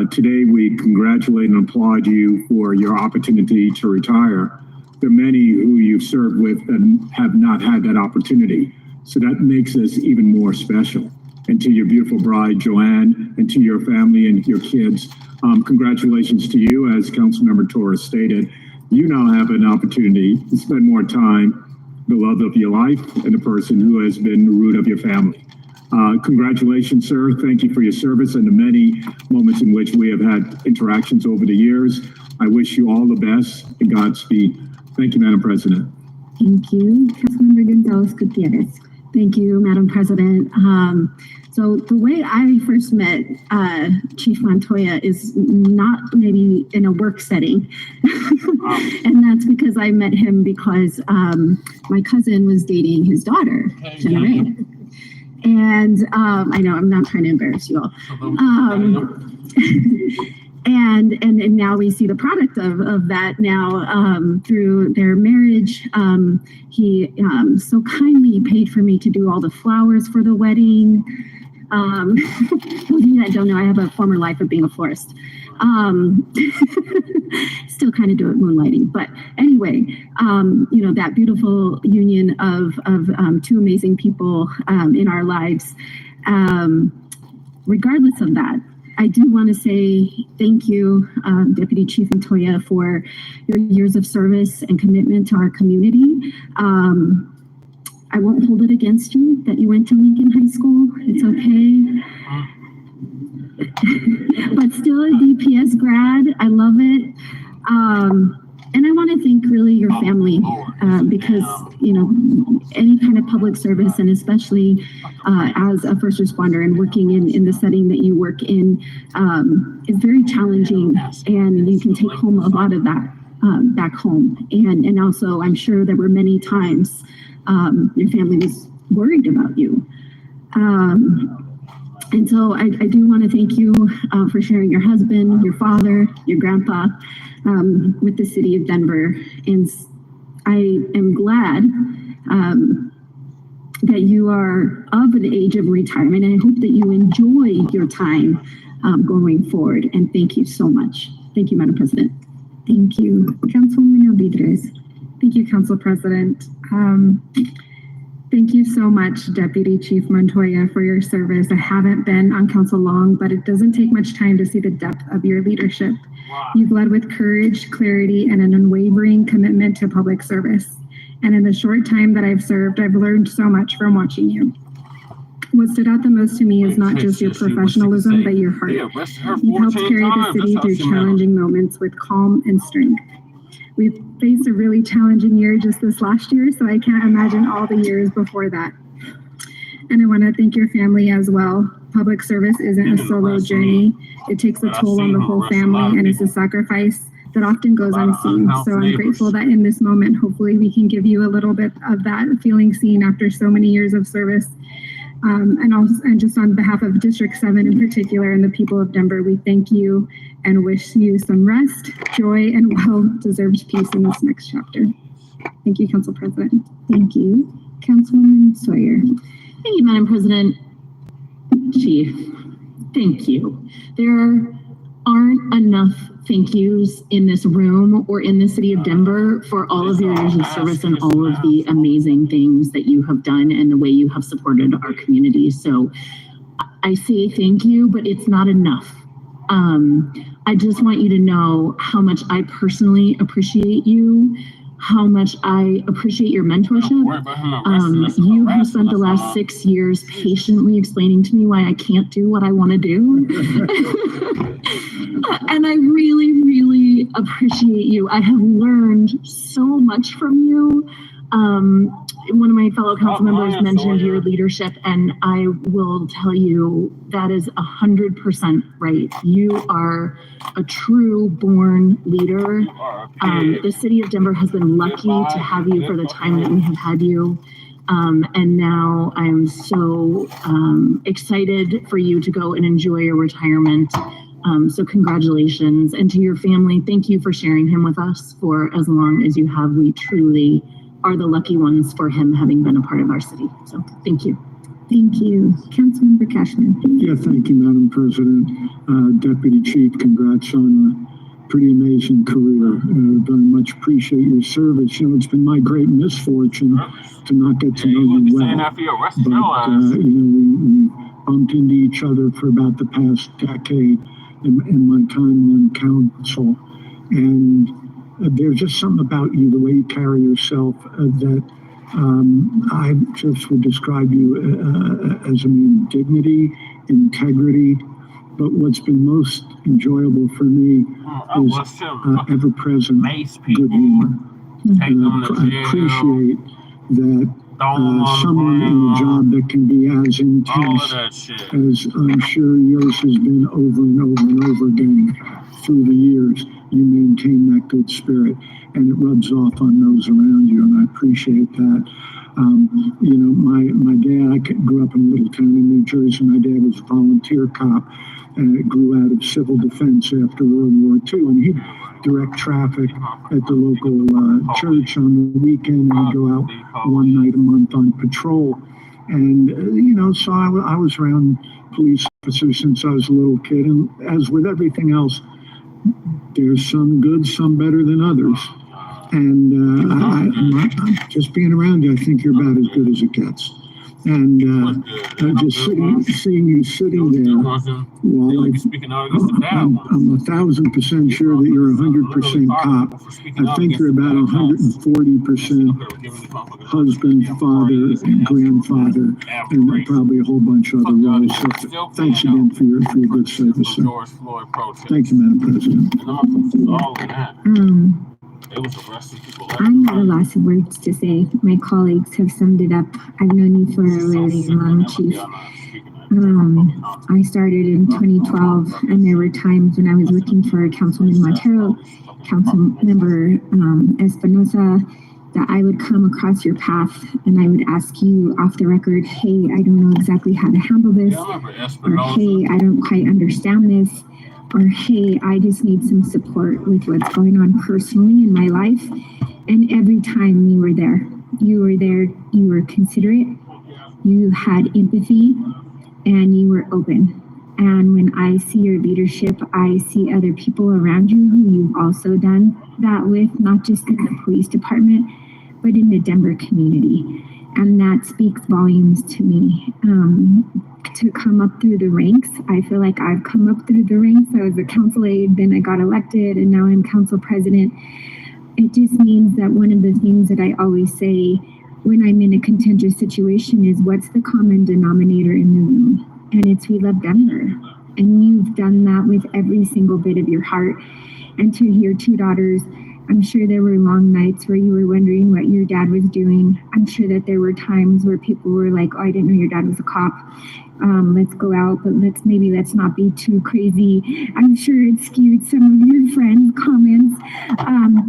Today, we congratulate and applaud you for your opportunity to retire. There are many who you've served with that have not had that opportunity. So that makes us even more special. And to your beautiful bride, Joanne, and to your family and your kids, congratulations to you. As Councilmember Torres stated, you now have an opportunity to spend more time the love of your life and the person who has been the root of your family. Congratulations, sir. Thank you for your service and the many moments in which we have had interactions over the years. I wish you all the best and Godspeed. Thank you, Madam President. Thank you. Councilmember Gonzalez Gutierrez. Thank you, Madam President. So the way I first met Chief Montoya is not maybe in a work setting. And that's because I met him because my cousin was dating his daughter, Jenna. And I know I'm not trying to embarrass you all. And now we see the product of that now through their marriage. He so kindly paid for me to do all the flowers for the wedding. Those of you that don't know, I have a former life of being a florist. Still kind of do it moonlighting, but anyway, you know, that beautiful union of two amazing people in our lives. Regardless of that, I do want to say thank you, Deputy Chief Montoya, for your years of service and commitment to our community. I won't hold it against you that you went to Lincoln High School. It's okay. But still a DPS grad. I love it. And I want to thank really your family because, you know, any kind of public service, and especially as a first responder and working in the setting that you work in, is very challenging, and you can take home a lot of that back home. And also, I'm sure there were many times your family was worried about you. And so I do want to thank you for sharing your husband, your father, your grandpa with the city of Denver. And I am glad that you are of an age of retirement, and I hope that you enjoy your time going forward. And thank you so much. Thank you, Madam President. Thank you. Councilwoman Alvidrez. Thank you, Council President. Thank you so much, Deputy Chief Montoya, for your service. I haven't been on council long, but it doesn't take much time to see the depth of your leadership. You've led with courage, clarity, and an unwavering commitment to public service. And in the short time that I've served, I've learned so much from watching you. What stood out the most to me is not just your professionalism, but your heart. You've helped carry the city through challenging moments with calm and strength. We've faced a really challenging year just this last year, so I can't imagine all the years before that. And I want to thank your family as well. Public service isn't a solo journey. It takes a toll on the whole family, and it's a sacrifice that often goes unseen. So I'm grateful that in this moment, hopefully we can give you a little bit of that feeling seen after so many years of service. And just on behalf of District 7 in particular and the people of Denver, we thank you and wish you some rest, joy, and well-deserved peace in this next chapter. Thank you, Council President. Thank you. Councilwoman Sawyer. Thank you, Madam President. Chief, thank you. There aren't enough thank yous in this room or in the city of Denver for all of your years of service and all of the amazing things that you have done and the way you have supported our community. So I say thank you, but it's not enough. I just want you to know how much I personally appreciate you, how much I appreciate your mentorship. You have spent the last 6 years patiently explaining to me why I can't do what I want to do. And I really, really appreciate you. I have learned so much from you. One of my fellow council members mentioned your leadership, and I will tell you that is 100% right. You are a true born leader. The city of Denver has been lucky to have you for the time that we have had you. And now I'm so excited for you to go and enjoy your retirement. So congratulations. And to your family, thank you for sharing him with us for as long as you have. We truly are the lucky ones for him having been a part of our city. So thank you. Thank you. Councilmember Cashman. Yeah, thank you, Madam President. Deputy Chief, congrats on a pretty amazing career. Very much appreciate your service. You know, it's been my great misfortune to not get to know you well. But, we bumped into each other for about the past decade in my time on council. And there's just something about you, the way you carry yourself, that I just would describe you as a man of dignity, integrity. But what's been most enjoyable for me is ever-present good humor. I appreciate that someone in a job that can be as intense as I'm sure yours has been over and over and over again through the years, you maintain that good spirit, and it rubs off on those around you, and I appreciate that. My dad, I grew up in a little town in New Jersey. My dad was a volunteer cop, and grew out of civil defense after World War II, and he'd direct traffic at the local church on the weekend, and I'd go out one night a month on patrol. And, so I was around police officers since I was a little kid, and as with everything else, there's some good, some better than others. And I'm just being around you, I think you're about as good as it gets. And just seeing you sitting there, while I'm 1,000% sure that you're 100% cop. I think you're about 140% husband, father, grandfather, and probably a whole bunch of other roles. So thanks again for your good service. So. Thank you, Madam President. I'm at a loss of words to say. My colleagues have summed it up. I've known you for a really long, Chief. I started in 2012, and there were times when I was looking for Councilman Montero, Councilmember Espinosa, that I would come across your path and I would ask you off the record, hey, I don't know exactly how to handle this, or hey, I don't quite understand this, or hey, I just need some support with what's going on personally in my life. And every time you were there, you were considerate, you had empathy, and you were open. And when I see your leadership, I see other people around you who you've also done that with, not just in the police department, but in the Denver community. And that speaks volumes to me. To come up through the ranks, I feel like I've come up through the ranks. I was a council aide, then I got elected, and now I'm council president. It just means that one of the things that I always say when I'm in a contentious situation is, what's the common denominator in the room? And it's, we love Denver. And you've done that with every single bit of your heart. And to your two daughters, I'm sure there were long nights where you were wondering what your dad was doing. I'm sure that there were times where people were like, oh, I didn't know your dad was a cop. Let's go out, but let's not be too crazy. I'm sure it skewed some of your friends' comments.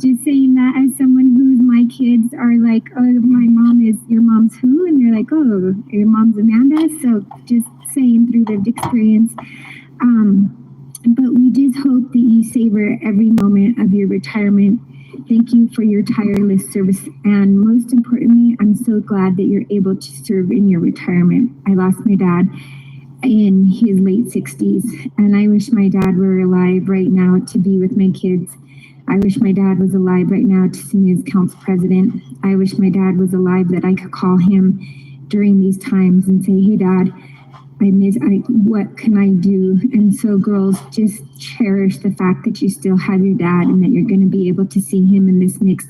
Just saying that as someone whose my kids are like, oh, my mom is, your mom's who? And they're like, oh, your mom's Amanda. So just saying through lived experience. But we just hope that you savor every moment of your retirement. Thank you for your tireless service. And most importantly, I'm so glad that you're able to serve in your retirement. I lost my dad in his late 60s, and I wish my dad were alive right now to be with my kids. I wish my dad was alive right now to see me as council president. I wish my dad was alive that I could call him during these times and say, hey, Dad, what can I do? And so girls, just cherish the fact that you still have your dad and that you're going to be able to see him in this next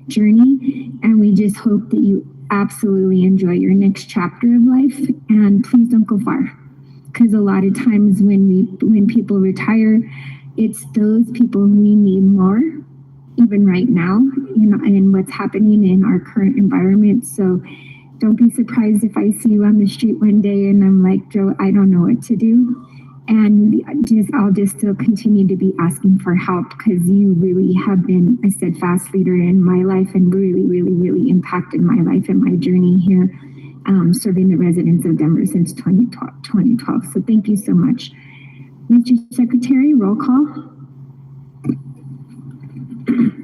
journey. And we just hope that you absolutely enjoy your next chapter of life, and please don't go far. Because a lot of times when people retire, it's those people we need more, even right now, and what's happening in our current environment. So don't be surprised if I see you on the street one day and I'm like, Joe, I don't know what to do. And I'll just still continue to be asking for help, because you really have been a steadfast leader in my life and really, really, really impacted my life and my journey here, serving the residents of Denver since 2012. So thank you so much. Mr. Secretary, roll call.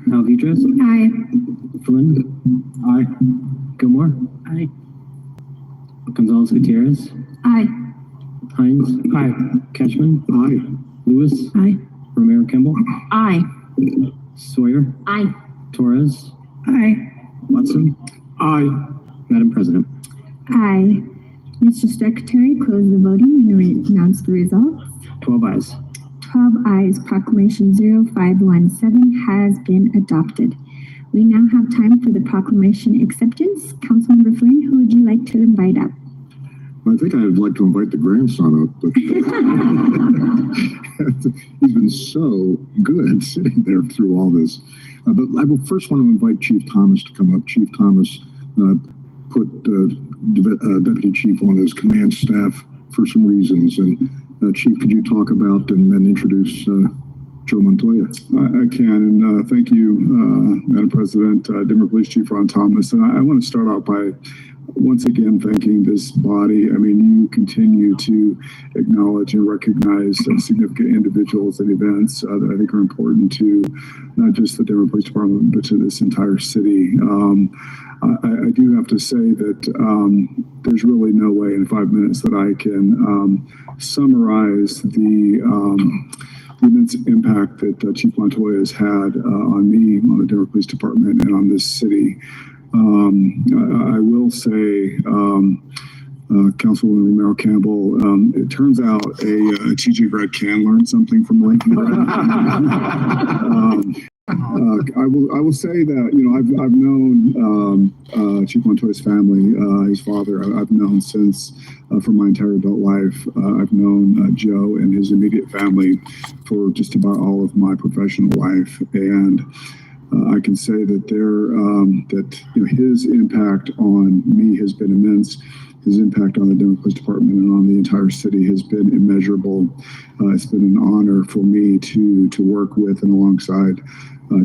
Alvidrez? Aye. Flynn? Aye. Gilmore? Aye. Gonzalez Gutierrez? Aye. Hines? Aye. Cashman? Aye. Lewis? Aye. Romero Kimball? Aye. Sawyer? Aye. Torres? Aye. Watson? Aye. Madam President? Aye. Mr. Secretary, close the voting and announce the results. 12 ayes. 12 ayes. Proclamation 0517 has been adopted. We now have time for the proclamation acceptance. Councilmember Flynn, who would you like to invite up? I think I'd like to invite the grandson up, but he's been so good sitting there through all this. But I will first want to invite Chief Thomas to come up. Chief Thomas put Deputy Chief on his command staff for some reasons. And Chief, could you talk about and then introduce Joe Montoya? I can, and thank you, Madam President, Denver Police Chief Ron Thomas. And I want to start out by once again thanking this body. I mean, you continue to acknowledge and recognize significant individuals and events that I think are important to not just the Denver Police Department, but to this entire city. I do have to say that there's really no way in 5 minutes that I can summarize the immense impact that Chief Montoya has had on me, on the Denver Police Department, and on this city. I will say, Councilwoman Romero Campbell, it turns out a TJ grad can learn something from Lincoln grad. I will say that, you know, I've known Chief Montoya's family, his father. I've known since for my entire adult life. I've known Joe and his immediate family for just about all of my professional life, and I can say that his impact on me has been immense. His impact on the Denver Police Department and on the entire city has been immeasurable. It's been an honor for me to work with and alongside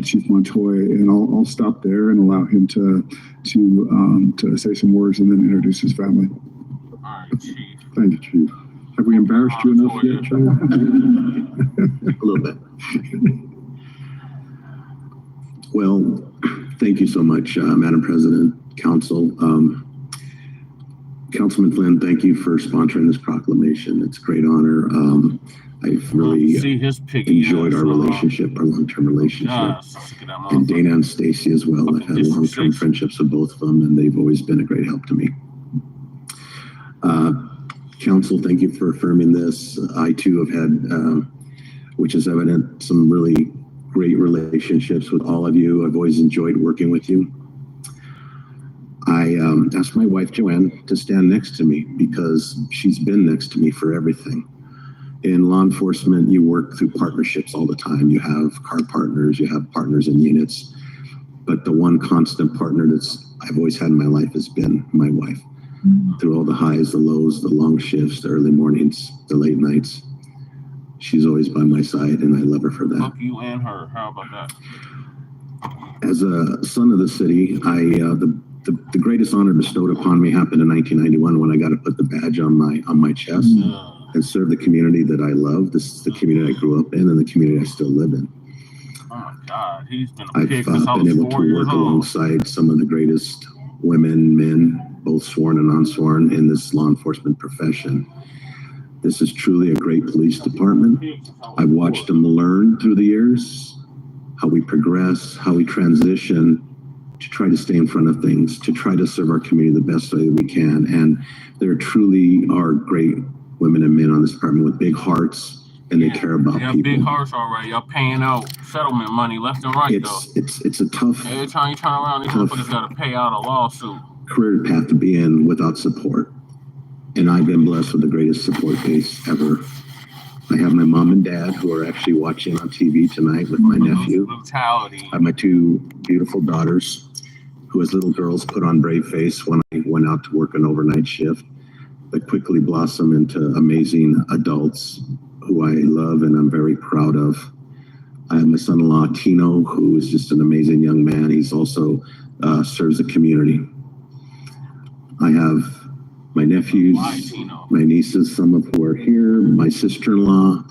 Chief Montoya, and I'll stop there and allow him to say some words and then introduce his family. All right, Chief. Thank you, Chief. Have we embarrassed you enough yet, Joe? A little bit. Well, thank you so much, Madam President, Council. Councilman Flynn, thank you for sponsoring this proclamation. It's a great honor. I've really See his piggy enjoyed our relationship, our long-term relationship. And Dana and Stacy as well. I've had long-term friendships with both of them, and they've always been a great help to me. Council, thank you for affirming this. I too have had, which is evident, some really great relationships with all of you. I've always enjoyed working with you. I asked my wife, Joanne, to stand next to me because she's been next to me for everything. In law enforcement, you work through partnerships all the time. You have car partners, you have partners in units, but the one constant partner I've always had in my life has been my wife. Through all the highs, the lows, the long shifts, the early mornings, the late nights. She's always by my side, and I love her for that. Fuck you and her. How about that? As a son of the city, the greatest honor bestowed upon me happened in 1991 when I got to put the badge on my chest and serve the community that I love. This is the community I grew up in and the community I still live in. Oh my God, he's been a I've pig since I was been able 4 to years work old. alongside some of the greatest women, men, both sworn and unsworn, in this law enforcement profession. This is truly a great police department. I've watched them learn through the years, how we progress, how we transition to try to stay in front of things, to try to serve our community the best way that we can. And there truly are great women and men on this department with big hearts, and they care about Yeah, people. big hearts already. Y'all paying out settlement money left and right, though. It's a tough Every time you turn around, these motherfuckers got to pay out a lawsuit. career path to be in without support. And I've been blessed with the greatest support base ever. I have my mom and dad who are actually watching on TV tonight with my nephew. Brutality. I have my two beautiful daughters who as little girls put on brave face when I went out to work an overnight shift, but quickly blossom into amazing adults who I love and I'm very proud of. I have my son-in-law, Tino, who is just an amazing young man. He's also serves the community. I have my nephews, my nieces, some of who are here, my sister-in-law,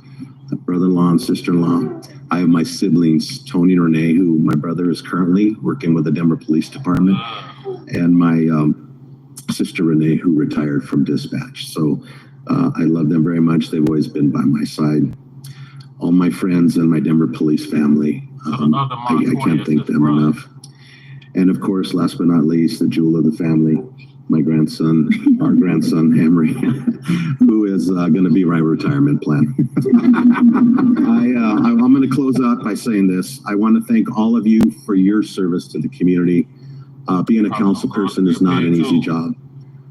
brother-in-law and sister-in-law. I have my siblings, Tony and Renee, who my brother is currently working with the Denver Police Department, and my sister Renee, who retired from dispatch. So I love them very much. They've always been by my side. All my friends and my Denver police family, I can't thank them enough. And of course, last but not least, the jewel of the family, my grandson, our grandson, Henry, who is going to be my retirement plan. I'm going to close out by saying this. I want to thank all of you for your service to the community. Being a council person is not an easy job.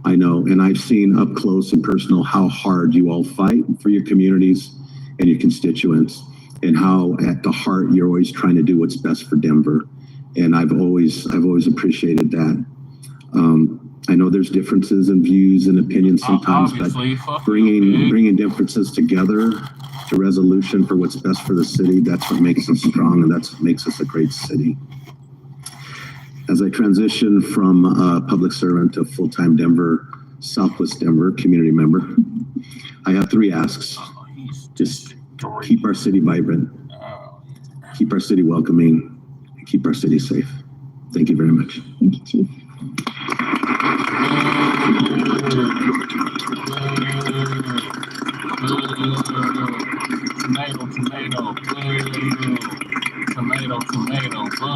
I know, and I've seen up close and personal how hard you all fight for your communities and your constituents, and how at the heart you're always trying to do what's best for Denver. And I've always appreciated that. I know there's differences in views and opinions sometimes, but bringing differences together to resolution for what's best for the city, that's what makes us strong, and that's what makes us a great city. As I transition from a public servant to full-time Denver, Southwest Denver community member, I have 3 asks. Just keep our city vibrant, keep our city welcoming, and keep our city safe. Thank you very much. Thank you, Chief. Tomato, tomato, boo. Tomato, tomato, boo.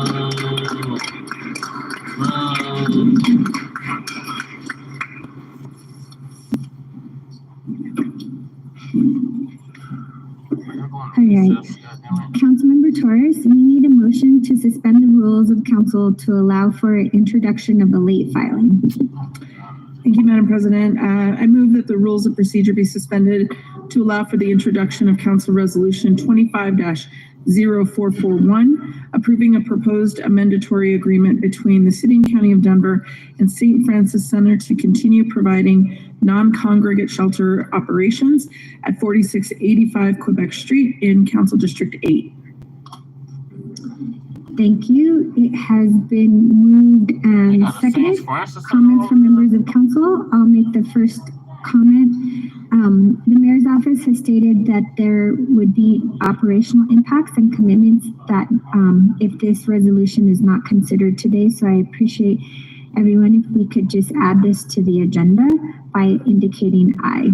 All right. Councilmember Torres, we need a motion to suspend the rules of council to allow for introduction of a late filing. Thank you, Madam President. I move that the rules of procedure be suspended to allow for the introduction of Council Resolution 25-0441, approving a proposed amendatory agreement between the City and County of Denver and St. Francis Center to continue providing non-congregate shelter operations at 4685 Quebec Street in Council District 8. Thank you. It has been moved and seconded. Comments from members of council. I'll make the first comment. The mayor's office has stated that there would be operational impacts and commitments that if this resolution is not considered today. So I appreciate everyone if we could just add this to the agenda by indicating aye.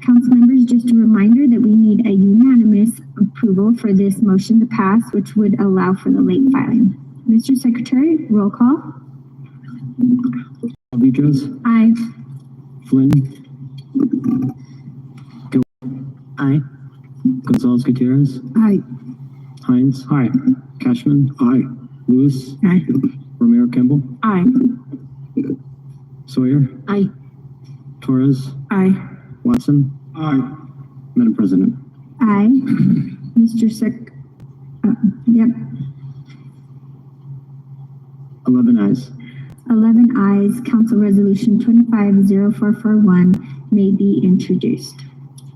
Council members, just a reminder that we need a unanimous approval for this motion to pass, which would allow for the late filing. Mr. Secretary, roll call. Alvidrez, Aye. Flynn, Aye. Gonzalez Gutierrez, Aye. Hines, aye. Cashman, aye. Lewis, Aye. Romero Campbell, Aye. Sawyer, Aye. Torres, Aye. Watson. Aye. Madam President. Aye. Mr. Yep. 11 ayes. 11 ayes. Council Resolution 250441 may be introduced.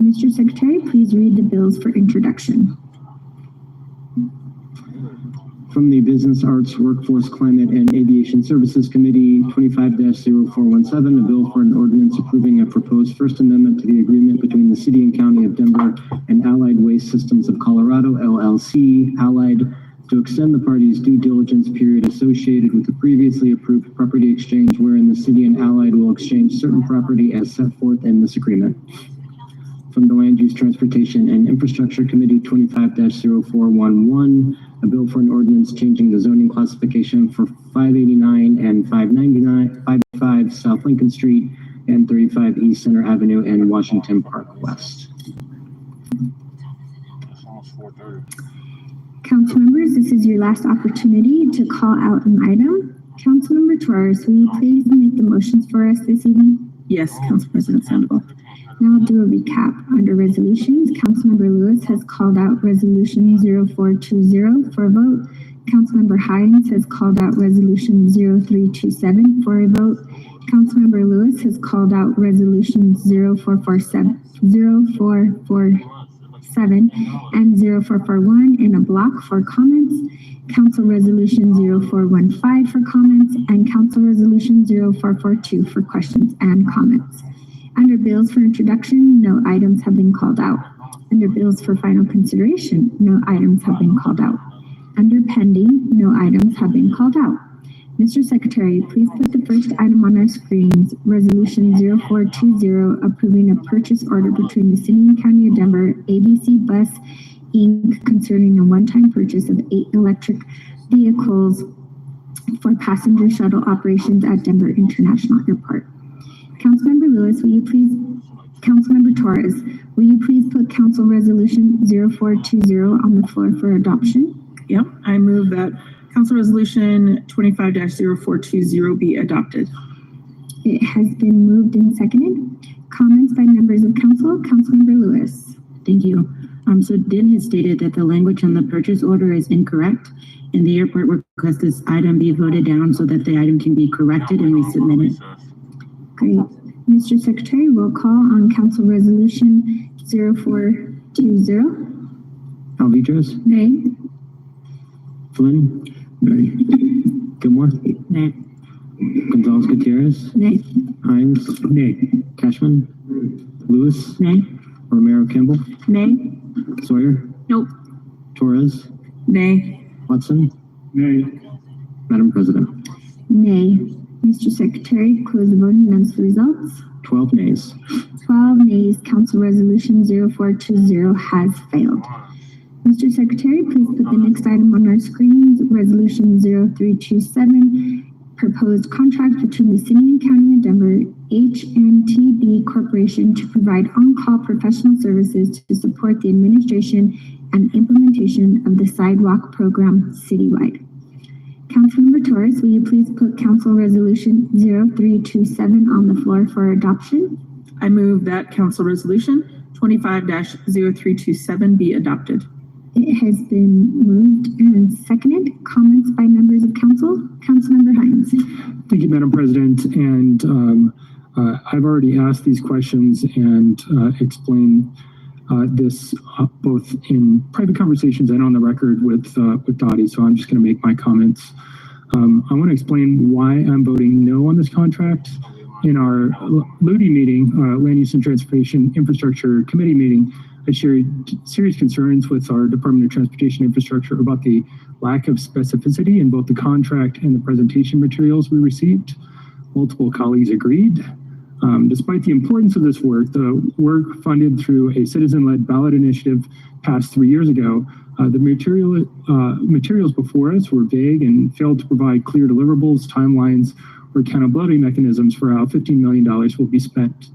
Mr. Secretary, please read the bills for introduction. From the Business, Arts, Workforce, Climate, and Aviation Services Committee, 25-0417, a bill for an ordinance approving a proposed First Amendment to the agreement between the City and County of Denver and Allied Waste Systems of Colorado, LLC, Allied, to extend the parties' due diligence period associated with the previously approved property exchange wherein the City and Allied will exchange certain property as set forth in this agreement. From the Land Use, Transportation, and Infrastructure Committee, 25-0411, a bill for an ordinance changing the zoning classification for 589 and 595 South Lincoln Street and 35 East Center Avenue and Washington Park West. Council members, this is your last opportunity to call out an item. Councilmember Torres, will you please make the motions for us this evening? Yes, Council President Sandoval. Now I'll do a recap. Under resolutions, Councilmember Lewis has called out Resolution 0420 for a vote. Councilmember Hines has called out Resolution 0327 for a vote. Councilmember Lewis has called out Resolution 0447 and 0441 in a block for comments. Council Resolution 0415 for comments, and Council Resolution 0442 for questions and comments. Under bills for introduction, no items have been called out. Under bills for final consideration, no items have been called out. Under pending, no items have been called out. Mr. Secretary, please put the first item on our screens, Resolution 0420, approving a purchase order between the City and County of Denver, ABC Bus, Inc., concerning a one-time purchase of 8 electric vehicles for passenger shuttle operations at Denver International Airport. Councilmember Lewis, Councilmember Torres, will you please put Council Resolution 0420 on the floor for adoption? Yep, I move that Council Resolution 25-0420 be adopted. It has been moved and seconded. Comments by members of council. Councilmember Lewis. Thank you. So Dan has stated that the language on the purchase order is incorrect, and the airport requests this item be voted down so that the item can be corrected and resubmitted. Great. Mr. Secretary, roll call on Council Resolution 0420. Alvidrez, Nay. Flynn, nay. Gilmore, Nay. Gonzalez Gutierrez, Nay. Hines, nay. Cashman, Lewis, Nay. Romero Campbell, Nay. Sawyer, Nope. Torres, Nay. Watson. Nay. Madam President. Nay. Mr. Secretary, close the vote and announce the results. 12 nays. 12 nays. Council Resolution 0420 has failed. Mr. Secretary, please put the next item on our screens, Resolution 0327, proposed contract between the City and County of Denver, HNTB Corporation, to provide on-call professional services to support the administration and implementation of the sidewalk program citywide. Councilmember Torres, will you please put Council Resolution 0327 on the floor for adoption? I move that Council Resolution 25-0327 be adopted. It has been moved and seconded. Comments by members of council. Councilmember Hines. Thank you, Madam President. And I've already asked these questions and explained this both in private conversations and on the record with Dottie. So I'm just going to make my comments. I want to explain why I'm voting no on this contract. In our LUDI meeting, Land Use and Transportation Infrastructure Committee meeting, I shared serious concerns with our Department of Transportation Infrastructure about the lack of specificity in both the contract and the presentation materials we received. Multiple colleagues agreed. Despite the importance of this work, the work funded through a citizen-led ballot initiative passed 3 years ago, the materials before us were vague and failed to provide clear deliverables, timelines, or accountability mechanisms for how $15 million will be spent.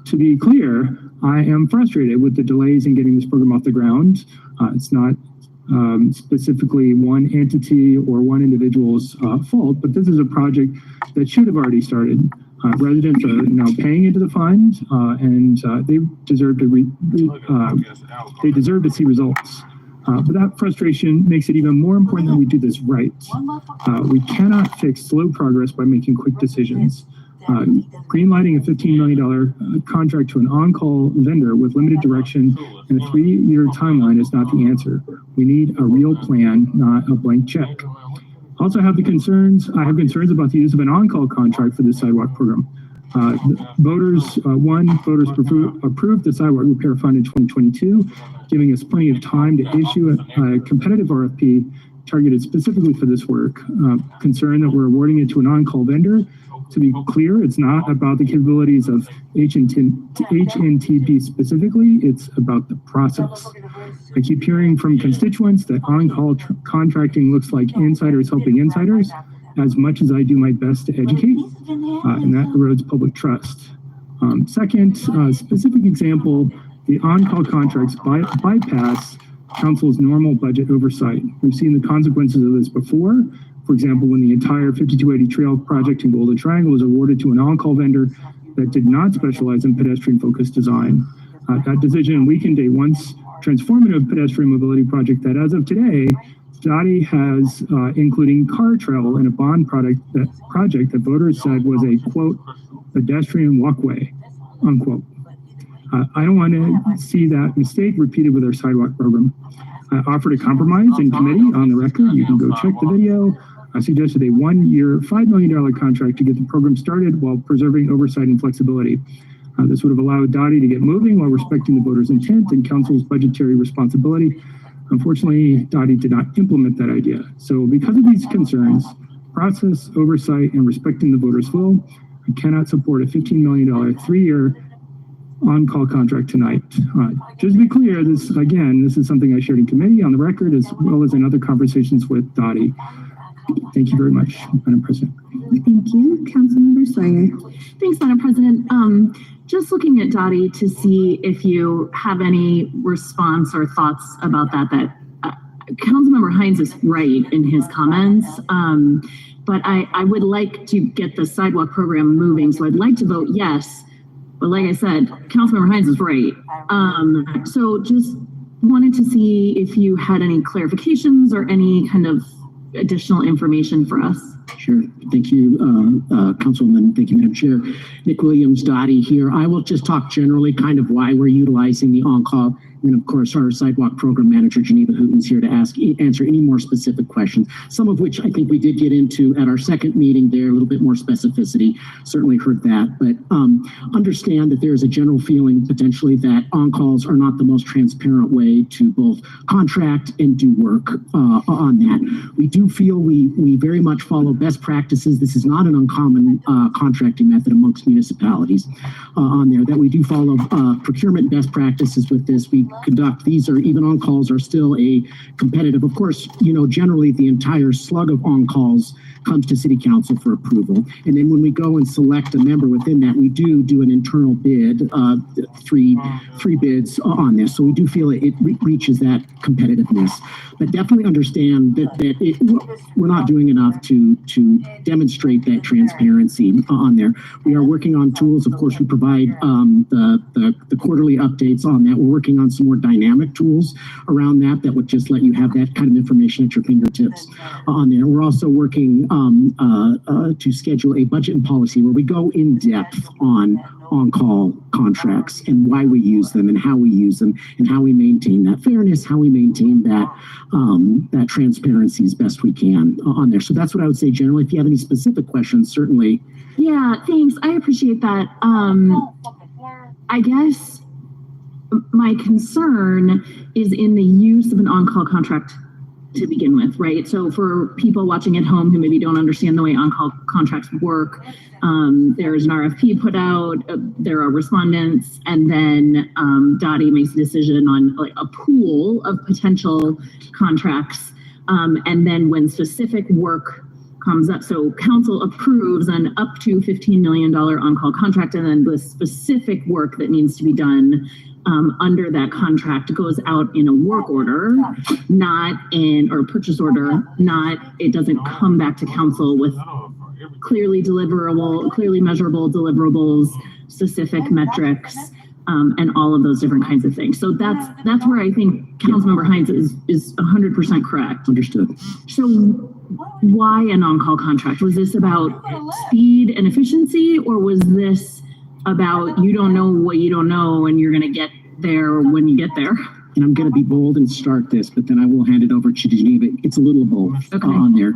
To be clear, I am frustrated with the delays in getting this program off the ground. It's not specifically one entity or one individual's fault, but this is a project that should have already started. Residents are now paying into the fund, and they deserve to see results. But that frustration makes it even more important that we do this right. We cannot fix slow progress by making quick decisions. Greenlighting a $15 million contract to an on-call vendor with limited direction and a 3-year timeline is not the answer. We need a real plan, not a blank check. I have concerns about the use of an on-call contract for this sidewalk program. Voters approved the sidewalk repair fund in 2022, giving us plenty of time to issue a competitive RFP targeted specifically for this work. Concern that we're awarding it to an on-call vendor. To be clear, it's not about the capabilities of HNTP specifically, it's about the process. I keep hearing from constituents that on-call contracting looks like insiders helping insiders, as much as I do my best to educate, and that erodes public trust. Second, specific example, the on-call contracts bypass council's normal budget oversight. We've seen the consequences of this before. For example, when the entire 5280 Trail project in Golden Triangle was awarded to an on-call vendor that did not specialize in pedestrian-focused design. That decision weakened a once transformative pedestrian mobility project that, as of today, Dottie has, including car travel in a bond project that voters said was a, quote, pedestrian walkway, unquote. I don't want to see that mistake repeated with our sidewalk program. I offered a compromise in committee on the record. You can go check the video. I suggested a 1-year, $5 million contract to get the program started while preserving oversight and flexibility. This would have allowed Dottie to get moving while respecting the voters' intent and council's budgetary responsibility. Unfortunately, Dottie did not implement that idea. So because of these concerns, process, oversight, and respecting the voters' will, I cannot support a $15 million 3-year on-call contract tonight. Just to be clear, this is something I shared in committee on the record as well as in other conversations with Dottie. Thank you very much, Madam President. Thank you. Councilmember Sawyer. Thanks, Madam President. Just looking at Dottie to see if you have any response or thoughts about that Councilmember Hines is right in his comments, but I would like to get the sidewalk program moving, so I'd like to vote yes. But like I said, Councilmember Hines is right. So just wanted to see if you had any clarifications or any kind of additional information for us. Sure. Thank you, Councilwoman. Thank you, Madam Chair. Nick Williams, Dottie here. I will just talk generally kind of why we're utilizing the on-call. And of course, our sidewalk program manager, Geneva Hooten's here to answer any more specific questions, some of which I think we did get into at our second meeting there, a little bit more specificity. Certainly heard that, but understand that there's a general feeling potentially that on-calls are not the most transparent way to both contract and do work on that. We do feel we very much follow best practices. This is not an uncommon contracting method amongst municipalities on there, that we do follow procurement best practices with this. We conduct, these are even on-calls are still a competitive, of course, you know, generally the entire slug of on-calls comes to city council for approval. And then when we go and select a member within that, we do an internal bid, three bids on this. So we do feel it reaches that competitiveness, but definitely understand that we're not doing enough to demonstrate that transparency on there. We are working on tools. Of course, we provide the quarterly updates on that. We're working on some more dynamic tools around that would just let you have that kind of information at your fingertips on there. We're also working to schedule a budget and policy where we go in depth on-call contracts and why we use them and how we use them and how we maintain that fairness, how we maintain that transparency as best we can on there. So that's what I would say generally. If you have any specific questions, certainly. Yeah, thanks. I appreciate that. I guess my concern is in the use of an on-call contract to begin with, right? So for people watching at home who maybe don't understand the way on-call contracts work, there's an RFP put out, there are respondents, and then Dottie makes a decision on like a pool of potential contracts. And then when specific work comes up, so council approves an up to $15 million on-call contract, and then the specific work that needs to be done under that contract goes out in a work order, not in, or purchase order, not, it doesn't come back to council with clearly deliverable, clearly measurable deliverables, specific metrics, and all of those different kinds of things. So that's where I think Councilmember Hines is 100% correct. Understood. So why an on-call contract? Was this about speed and efficiency, or was this about you don't know what you don't know and you're going to get there when you get there? And I'm going to be bold and start this, but then I will hand it over to Geneva. It's a little both on there.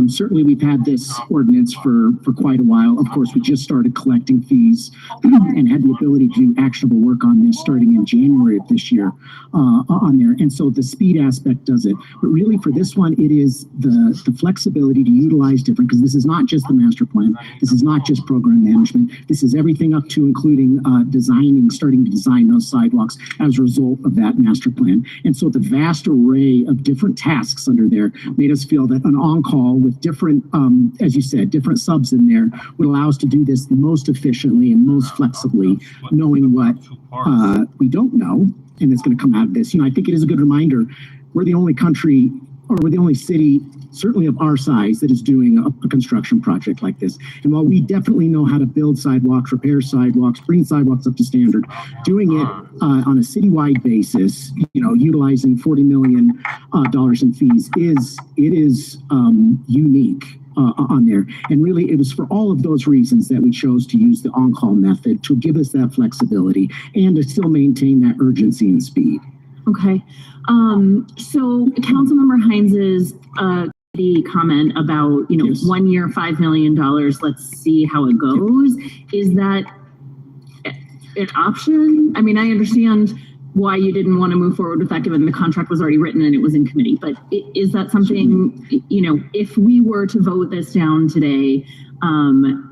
Certainly, we've had this ordinance for quite a while. Of course, we just started collecting fees and had the ability to do actionable work on this starting in January of this year on there. And so the speed aspect does it. But really, for this one, it is the flexibility to utilize different, because this is not just the master plan. This is not just program management. This is everything up to including starting to design those sidewalks as a result of that master plan. And so the vast array of different tasks under there made us feel that an on-call with different, as you said, different subs in there would allow us to do this the most efficiently and most flexibly, knowing what we don't know, and it's going to come out of this. I think it is a good reminder, we're the only country, or we're the only city, certainly of our size, that is doing a construction project like this. And while we definitely know how to build sidewalks, repair sidewalks, bring sidewalks up to standard, doing it on a citywide basis, utilizing $40 million in fees is unique on there. And really, it was for all of those reasons that we chose to use the on-call method to give us that flexibility and to still maintain that urgency and speed. Okay. So Councilmember Hines's the comment about, 1 year, $5 million, let's see how it goes. Is that an option? I mean, I understand why you didn't want to move forward with that given the contract was already written and it was in committee, but is that something, if we were to vote this down today,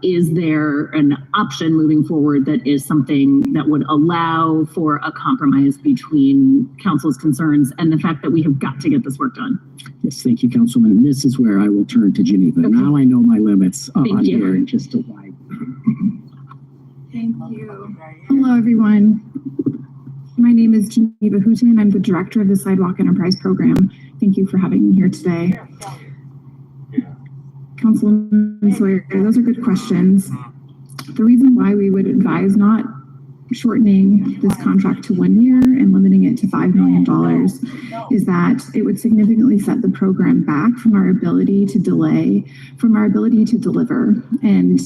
is there an option moving forward that is something that would allow for a compromise between council's concerns and the fact that we have got to get this work done? Yes, thank you, Councilman. And this is where I will turn to Geneva. Okay. Now I know my limits on here and just to why. Thank you. Hello, everyone. My name is Geneva Houghton. I'm the director of the Sidewalk Enterprise Program. Thank you for having me here today. Councilman Sawyer, those are good questions. The reason why we would advise not shortening this contract to 1 year and limiting it to $5 million is that it would significantly set the program back from our ability to delay, from our ability to deliver. And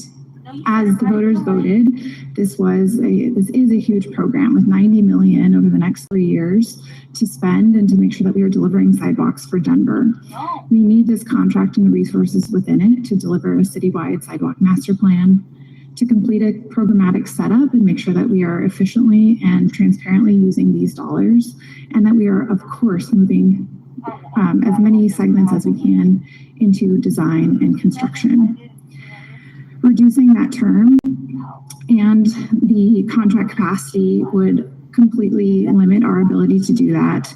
as the voters voted, this is a huge program with $90 million over the next 3 years to spend and to make sure that we are delivering sidewalks for Denver. We need this contract and the resources within it to deliver a citywide sidewalk master plan, to complete a programmatic setup and make sure that we are efficiently and transparently using these dollars, and that we are, of course, moving as many segments as we can into design and construction. Reducing that term and the contract capacity would completely limit our ability to do that.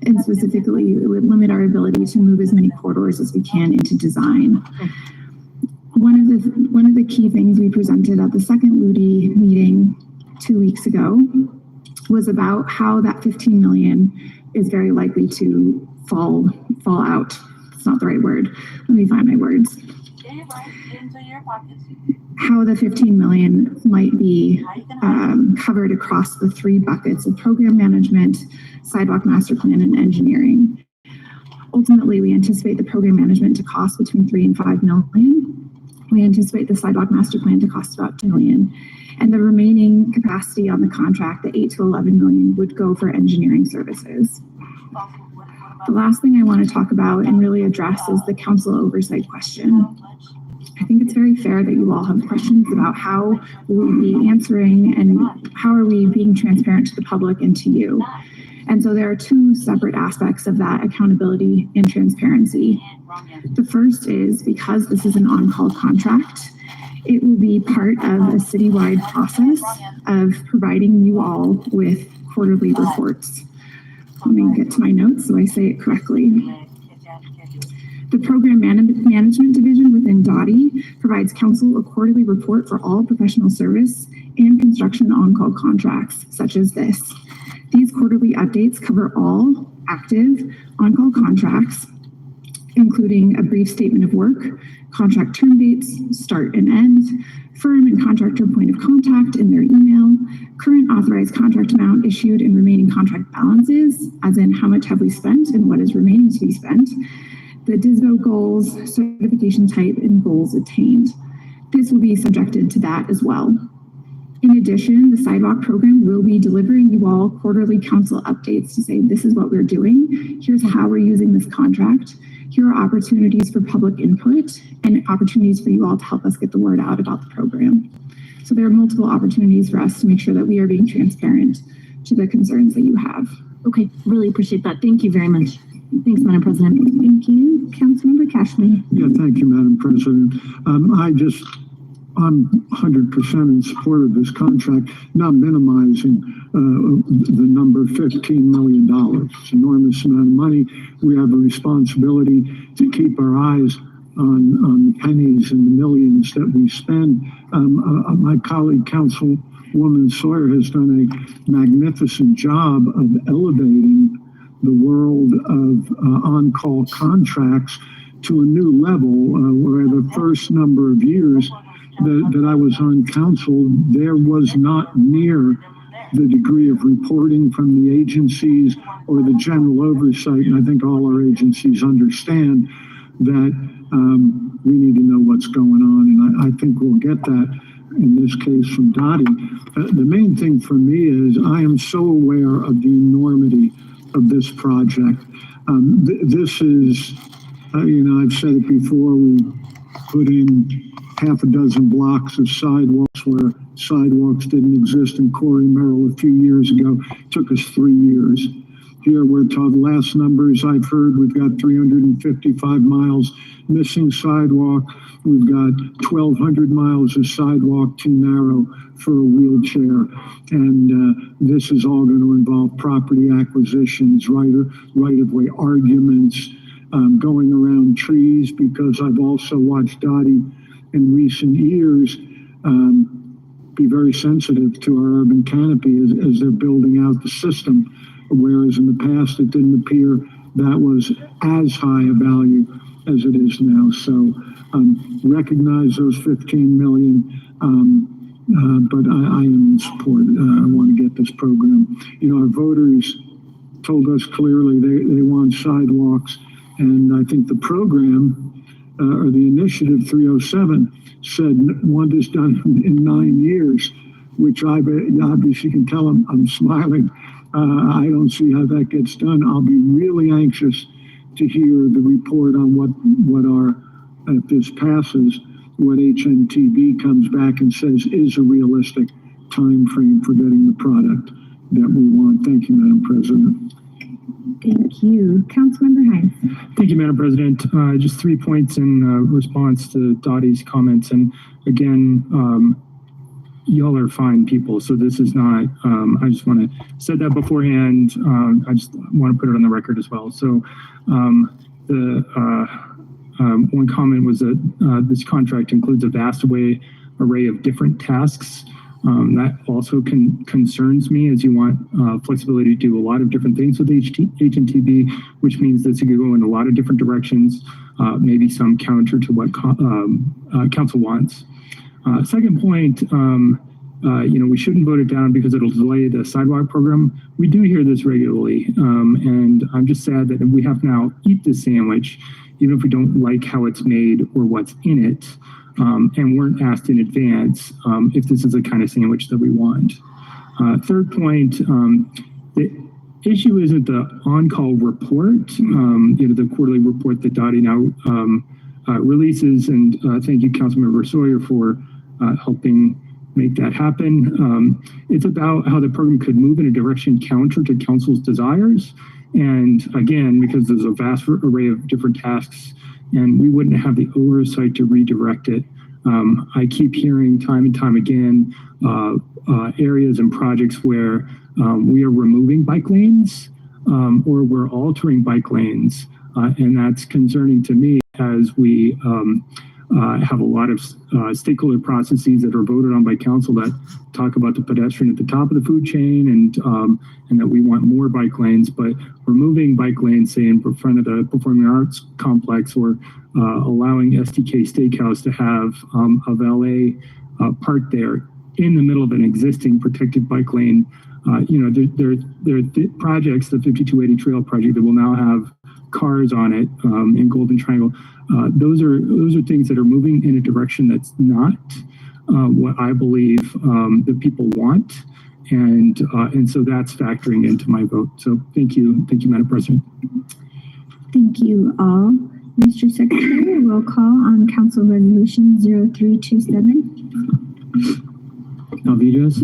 And specifically, it would limit our ability to move as many corridors as we can into design. One of the key things we presented at the second LUDI meeting 2 weeks ago was about how that $15 million is very likely to fall out. It's not the right word. Let me find my words. How the $15 million might be covered across the 3 buckets of program management, sidewalk master plan, and engineering. Ultimately, we anticipate the program management to cost between $3 and $5 million. We anticipate the sidewalk master plan to cost about $2 million. And the remaining capacity on the contract, the $8 to $11 million, would go for engineering services. The last thing I want to talk about and really address is the council oversight question. I think it's very fair that you all have questions about how we'll be answering and how are we being transparent to the public and to you. And so there are two separate aspects of that accountability and transparency. The first is because this is an on-call contract, it will be part of a citywide process of providing you all with quarterly reports. Let me get to my notes so I say it correctly. The Program Management Division within DOTI provides council a quarterly report for all professional service and construction on-call contracts, such as this. These quarterly updates cover all active on-call contracts, including a brief statement of work, contract term dates, start and end, firm and contractor point of contact in their email, current authorized contract amount issued and remaining contract balances, as in how much have we spent and what is remaining to be spent, the DISBO goals, certification type, and goals attained. This will be subjected to that as well. In addition, the sidewalk program will be delivering you all quarterly council updates to say, this is what we're doing, here's how we're using this contract, here are opportunities for public input, and opportunities for you all to help us get the word out about the program. So there are multiple opportunities for us to make sure that we are being transparent to the concerns that you have. Okay, really appreciate that. Thank you very much. Thanks, Madam President. Thank you. Councilmember Cashman. Yeah, thank you, Madam President. I'm 100% in support of this contract, not minimizing the number $15 million. It's an enormous amount of money. We have a responsibility to keep our eyes on the pennies and the millions that we spend. My colleague, Councilwoman Sawyer, has done a magnificent job of elevating the world of on-call contracts to a new level, where the first number of years that I was on council, there was not near the degree of reporting from the agencies or the general oversight. And I think all our agencies understand that we need to know what's going on. And I think we'll get that in this case from Dottie. The main thing for me is I am so aware of the enormity of this project. This is, I've said it before, we put in half a dozen blocks of sidewalks where sidewalks didn't exist in Corey Merrill a few years ago. It took us 3 years. Here we're told, last numbers I've heard, we've got 355 miles missing sidewalk. We've got 1,200 miles of sidewalk too narrow for a wheelchair. And this is all going to involve property acquisitions, right-of-way arguments, going around trees, because I've also watched Dottie in recent years be very sensitive to our urban canopy as they're building out the system, whereas in the past it didn't appear that was as high a value as it is now. So recognize those 15 million, but I am in support. I want to get this program. Our voters told us clearly they want sidewalks, and I think the program or the initiative 307 said want this done in 9 years, which I obviously can tell I'm smiling. I don't see how that gets done. I'll be really anxious to hear the report on what our, if this passes, what HNTB comes back and says is a realistic time frame for getting the product that we want. Thank you, Madam President. Thank you. Councilmember Hines. Thank you, Madam President. Just 3 points in response to Dottie's comments. And again, y'all are fine people. So this is not, I just want to set that beforehand. I just want to put it on the record as well. So one comment was that this contract includes a vast array of different tasks. That also concerns me, as you want flexibility to do a lot of different things with HNTB, which means that you could go in a lot of different directions, maybe some counter to what council wants. Second point, we shouldn't vote it down because it'll delay the sidewalk program. We do hear this regularly, and I'm just sad that we have to now eat this sandwich, even if we don't like how it's made or what's in it. And weren't asked in advance if this is the kind of sandwich that we want. Third point, the issue isn't the on-call report, the quarterly report that Dottie now releases. And thank you, Councilmember Sawyer, for helping make that happen. It's about how the program could move in a direction counter to council's desires. And again, because there's a vast array of different tasks and we wouldn't have the oversight to redirect it. I keep hearing time and time again, areas and projects where we are removing bike lanes or we're altering bike lanes. And that's concerning to me as we have a lot of stakeholder processes that are voted on by council that talk about the pedestrian at the top of the food chain and that we want more bike lanes, but removing bike lanes, say in front of the Performing Arts Complex or allowing STK Steakhouse to have a valet parked there in the middle of an existing protected bike lane. There are projects, the 5280 Trail project that will now have cars on it in Golden Triangle. Those are things that are moving in a direction that's not what I believe the people want, and so that's factoring into my vote. So thank you, Madam President. Thank you all. Mr. Secretary, roll call on Council Resolution 0327. Alvidrez.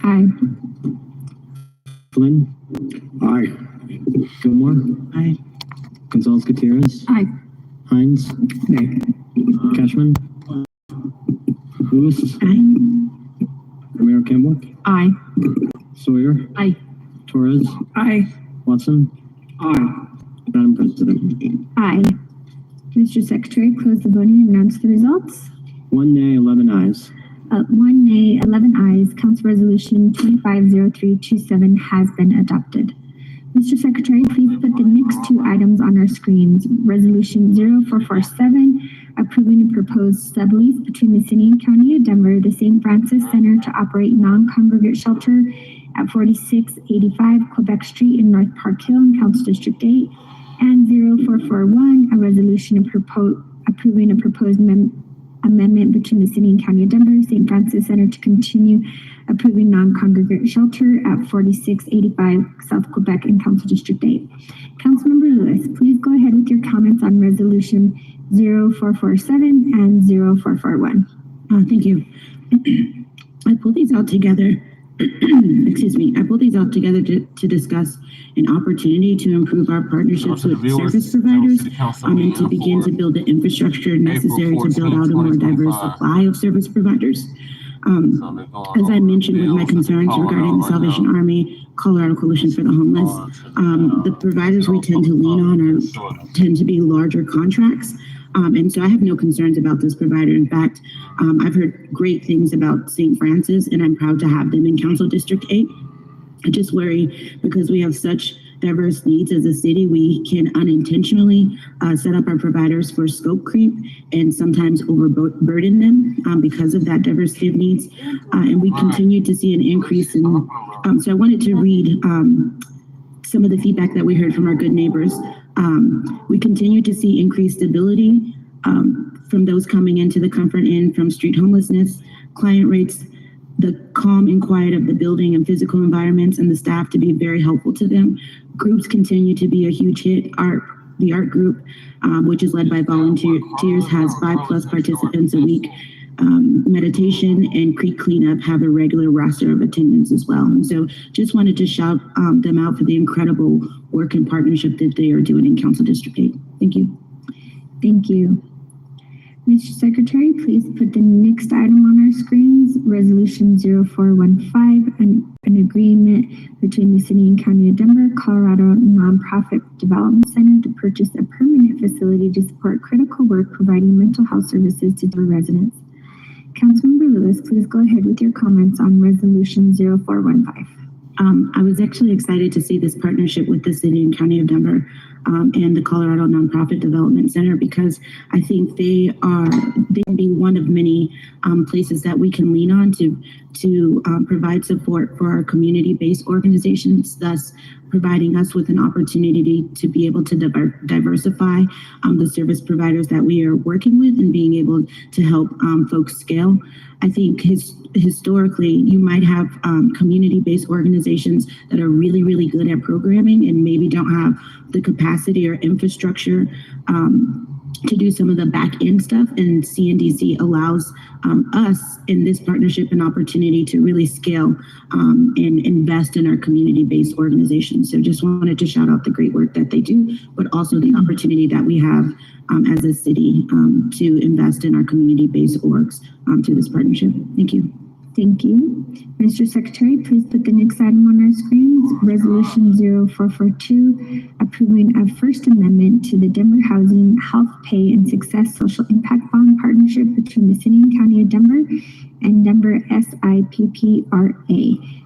Aye. Flynn. Aye. Gilmore. Aye. Gonzalez Gutierrez. Aye. Hines. Nay. Cashman. Lewis. Aye. Romero Campbell. Aye. Sawyer. Aye. Torres. Aye. Watson. Aye. Madam President. Aye. Mr. Secretary, close the voting and announce the results. 1 nay, 11 ayes. 1 nay, 11 ayes. Council Resolution 250327 has been adopted. Mr. Secretary, please put the next two items on our screens. Resolution 0447, approving a proposed sublease between the City and County of Denver, the St. Francis Center to operate non-congregate shelter at 4685 Quebec Street in North Park Hill in Council District 8, and 0441, a resolution approving a proposed amendment between the City and County of Denver, St. Francis Center to continue approving non-congregate shelter at 4685 South Quebec in Council District 8. Councilmember Lewis, please go ahead with your comments on Resolution 0447 and 0441. Thank you. I pulled these out together. Excuse me. I pulled these out together to discuss an opportunity to improve our partnerships with service providers and to begin to build the infrastructure necessary to build out a more diverse supply of service providers. As I mentioned with my concerns regarding the Salvation Army, Colorado Coalition for the Homeless, the providers we tend to lean on tend to be larger contracts. And so I have no concerns about this provider. In fact, I've heard great things about St. Francis, and I'm proud to have them in Council District 8. I just worry because we have such diverse needs as a city, we can unintentionally set up our providers for scope creep and sometimes overburden them because of that diversity of needs. And we continue to see an increase in, so I wanted to read some of the feedback that we heard from our good neighbors. We continue to see increased stability from those coming into the Comfort Inn from street homelessness. Client rates the calm and quiet of the building and physical environments and the staff to be very helpful to them. Groups continue to be a huge hit. The art group, which is led by volunteers, has 5+ participants a week. Meditation and creek cleanup have a regular roster of attendance as well. And so just wanted to shout them out for the incredible work and partnership that they are doing in Council District 8. Thank you. Thank you. Mr. Secretary, please put the next item on our screens, Resolution 0415, an agreement between the City and County of Denver, Colorado Nonprofit Development Center to purchase a permanent facility to support critical work providing mental health services to Denver residents. Councilmember Lewis, please go ahead with your comments on Resolution 0415. I was actually excited to see this partnership with the City and County of Denver and the Colorado Nonprofit Development Center, because I think they can be one of many places that we can lean on to provide support for our community-based organizations, thus providing us with an opportunity to be able to diversify the service providers that we are working with and being able to help folks scale. I think historically, you might have community-based organizations that are really, really good at programming and maybe don't have the capacity or infrastructure to do some of the back end stuff, and CNDC allows us in this partnership an opportunity to really scale and invest in our community-based organizations. So just wanted to shout out the great work that they do, but also the opportunity that we have as a city to invest in our community-based orgs through this partnership. Thank you. Thank you. Mr. Secretary, please put the next item on our screens. Resolution 0442, approving a First Amendment to the Denver Housing, Health, Pay, and Success Social Impact Bond Partnership between the City and County of Denver and Denver SIPPRA.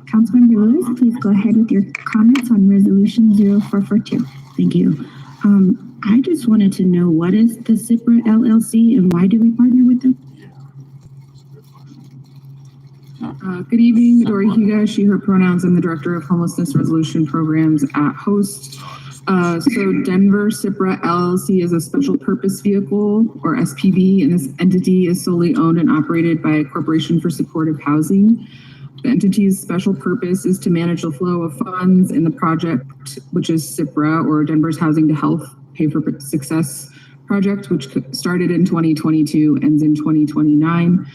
Councilmember Lewis, please go ahead with your comments on Resolution 0442. Thank you. I just wanted to know, what is the CIPRA LLC and why do we partner with them? Good evening, Midori Higa, she, her pronouns. I'm the Director of Homelessness Resolution Programs at Host. So Denver CIPRA LLC is a special purpose vehicle, or SPV, and this entity is solely owned and operated by a Corporation for Supportive Housing. The entity's special purpose is to manage the flow of funds in the project, which is CIPRA, or Denver's Housing to Health, Pay for Success project, which started in 2022, ends in 2029.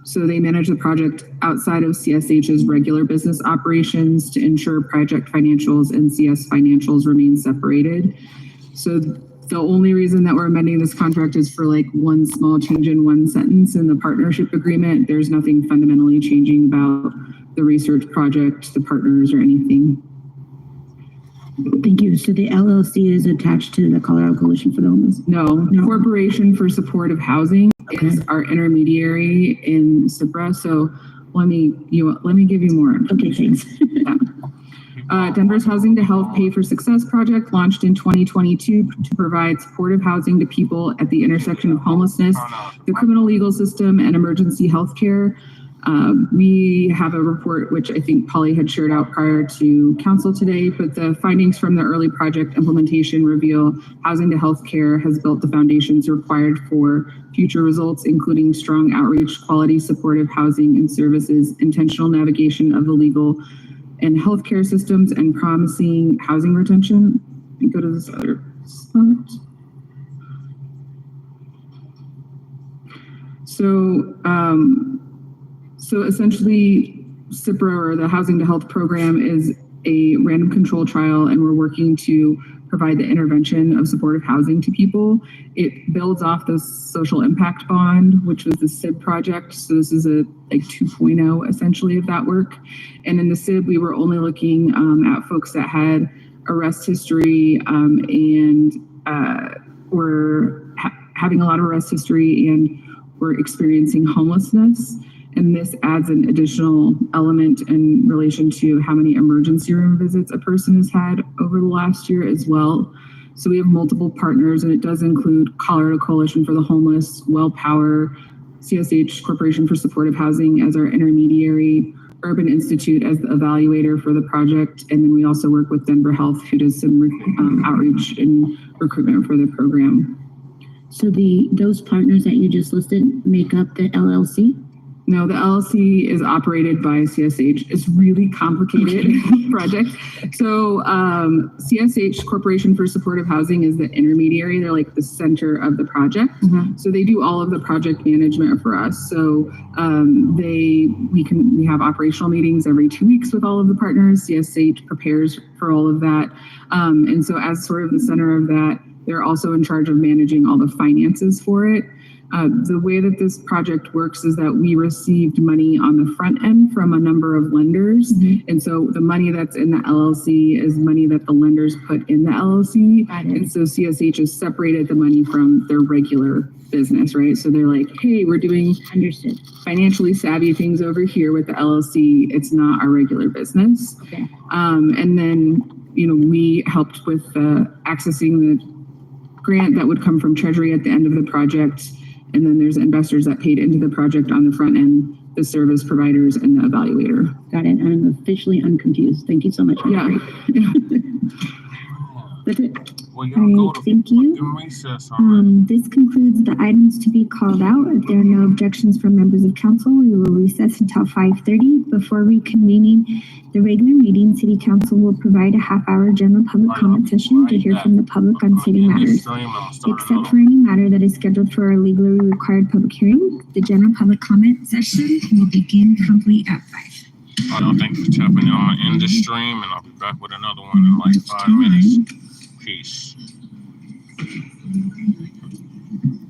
So they manage the project outside of CSH's regular business operations to ensure project financials and CS financials remain separated. So the only reason that we're amending this contract is for like one small change in one sentence in the partnership agreement. There's nothing fundamentally changing about the research project, the partners, or anything. Thank you. So the LLC is attached to the Colorado Coalition for the Homeless? No. Corporation for Supportive Housing is our intermediary in CIPRA. So let me give you more. Okay, thanks. Denver's Housing to Health, Pay for Success project launched in 2022 to provide supportive housing to people at the intersection of homelessness, the criminal legal system, and emergency health care. We have a report, which I think Polly had shared out prior to council today, but the findings from the early project implementation reveal Housing to Healthcare has built the foundations required for future results, including strong outreach, quality supportive housing and services, intentional navigation of the legal and healthcare systems, and promising housing retention. Let me go to this other spot. So essentially, CIPRA, or the Housing to Health program, is a random control trial, and we're working to provide the intervention of supportive housing to people. It builds off the social impact bond, which was the SIB project. So this is a 2.0 essentially of that work. And in the SIB, we were only looking at folks that had arrest history and were having a lot of arrest history and were experiencing homelessness. And this adds an additional element in relation to how many emergency room visits a person has had over the last year as well. So we have multiple partners, and it does include Colorado Coalition for the Homeless, WellPower, CSH Corporation for Supportive Housing as our intermediary, Urban Institute as the evaluator for the project, and then we also work with Denver Health, who does some outreach and recruitment for the program. So those partners that you just listed make up the LLC? No, the LLC is operated by CSH. It's really complicated project. So CSH Corporation for Supportive Housing is the intermediary. They're like the center of the project. Mm-hmm. So they do all of the project management for us. So we have operational meetings every 2 weeks with all of the partners. CSH prepares for all of that. And so as sort of the center of that, they're also in charge of managing all the finances for it. The way that this project works is that we received money on the front end from a number of lenders. Mm-hmm. And so the money that's in the LLC is money that the lenders put in the LLC. And so CSH has separated the money from their regular business, right? So they're like, hey, we're doing financially savvy things over here with the LLC. It's not our regular business. Okay. And then, we helped with accessing the grant that would come from Treasury at the end of the project. And then there's investors that paid into the project on the front end, the service providers, and the evaluator. Got it. I'm officially unconfused. Thank you so much. Yeah. That's it. Well, All y'all go right, to thank you. fucking recess already. This concludes the items to be called out. If there are no objections from members of council, we will recess until 5:30. Before reconvening the regular meeting, City Council will provide a half-hour general public comment session to hear from the public on city matters. Except for any matter that is scheduled for a legally required public hearing, the general public comment session will begin promptly at 5. All right, thank you for tapping in. I'm gonna end the stream and I'll be back with another one in like 5 minutes. Peace.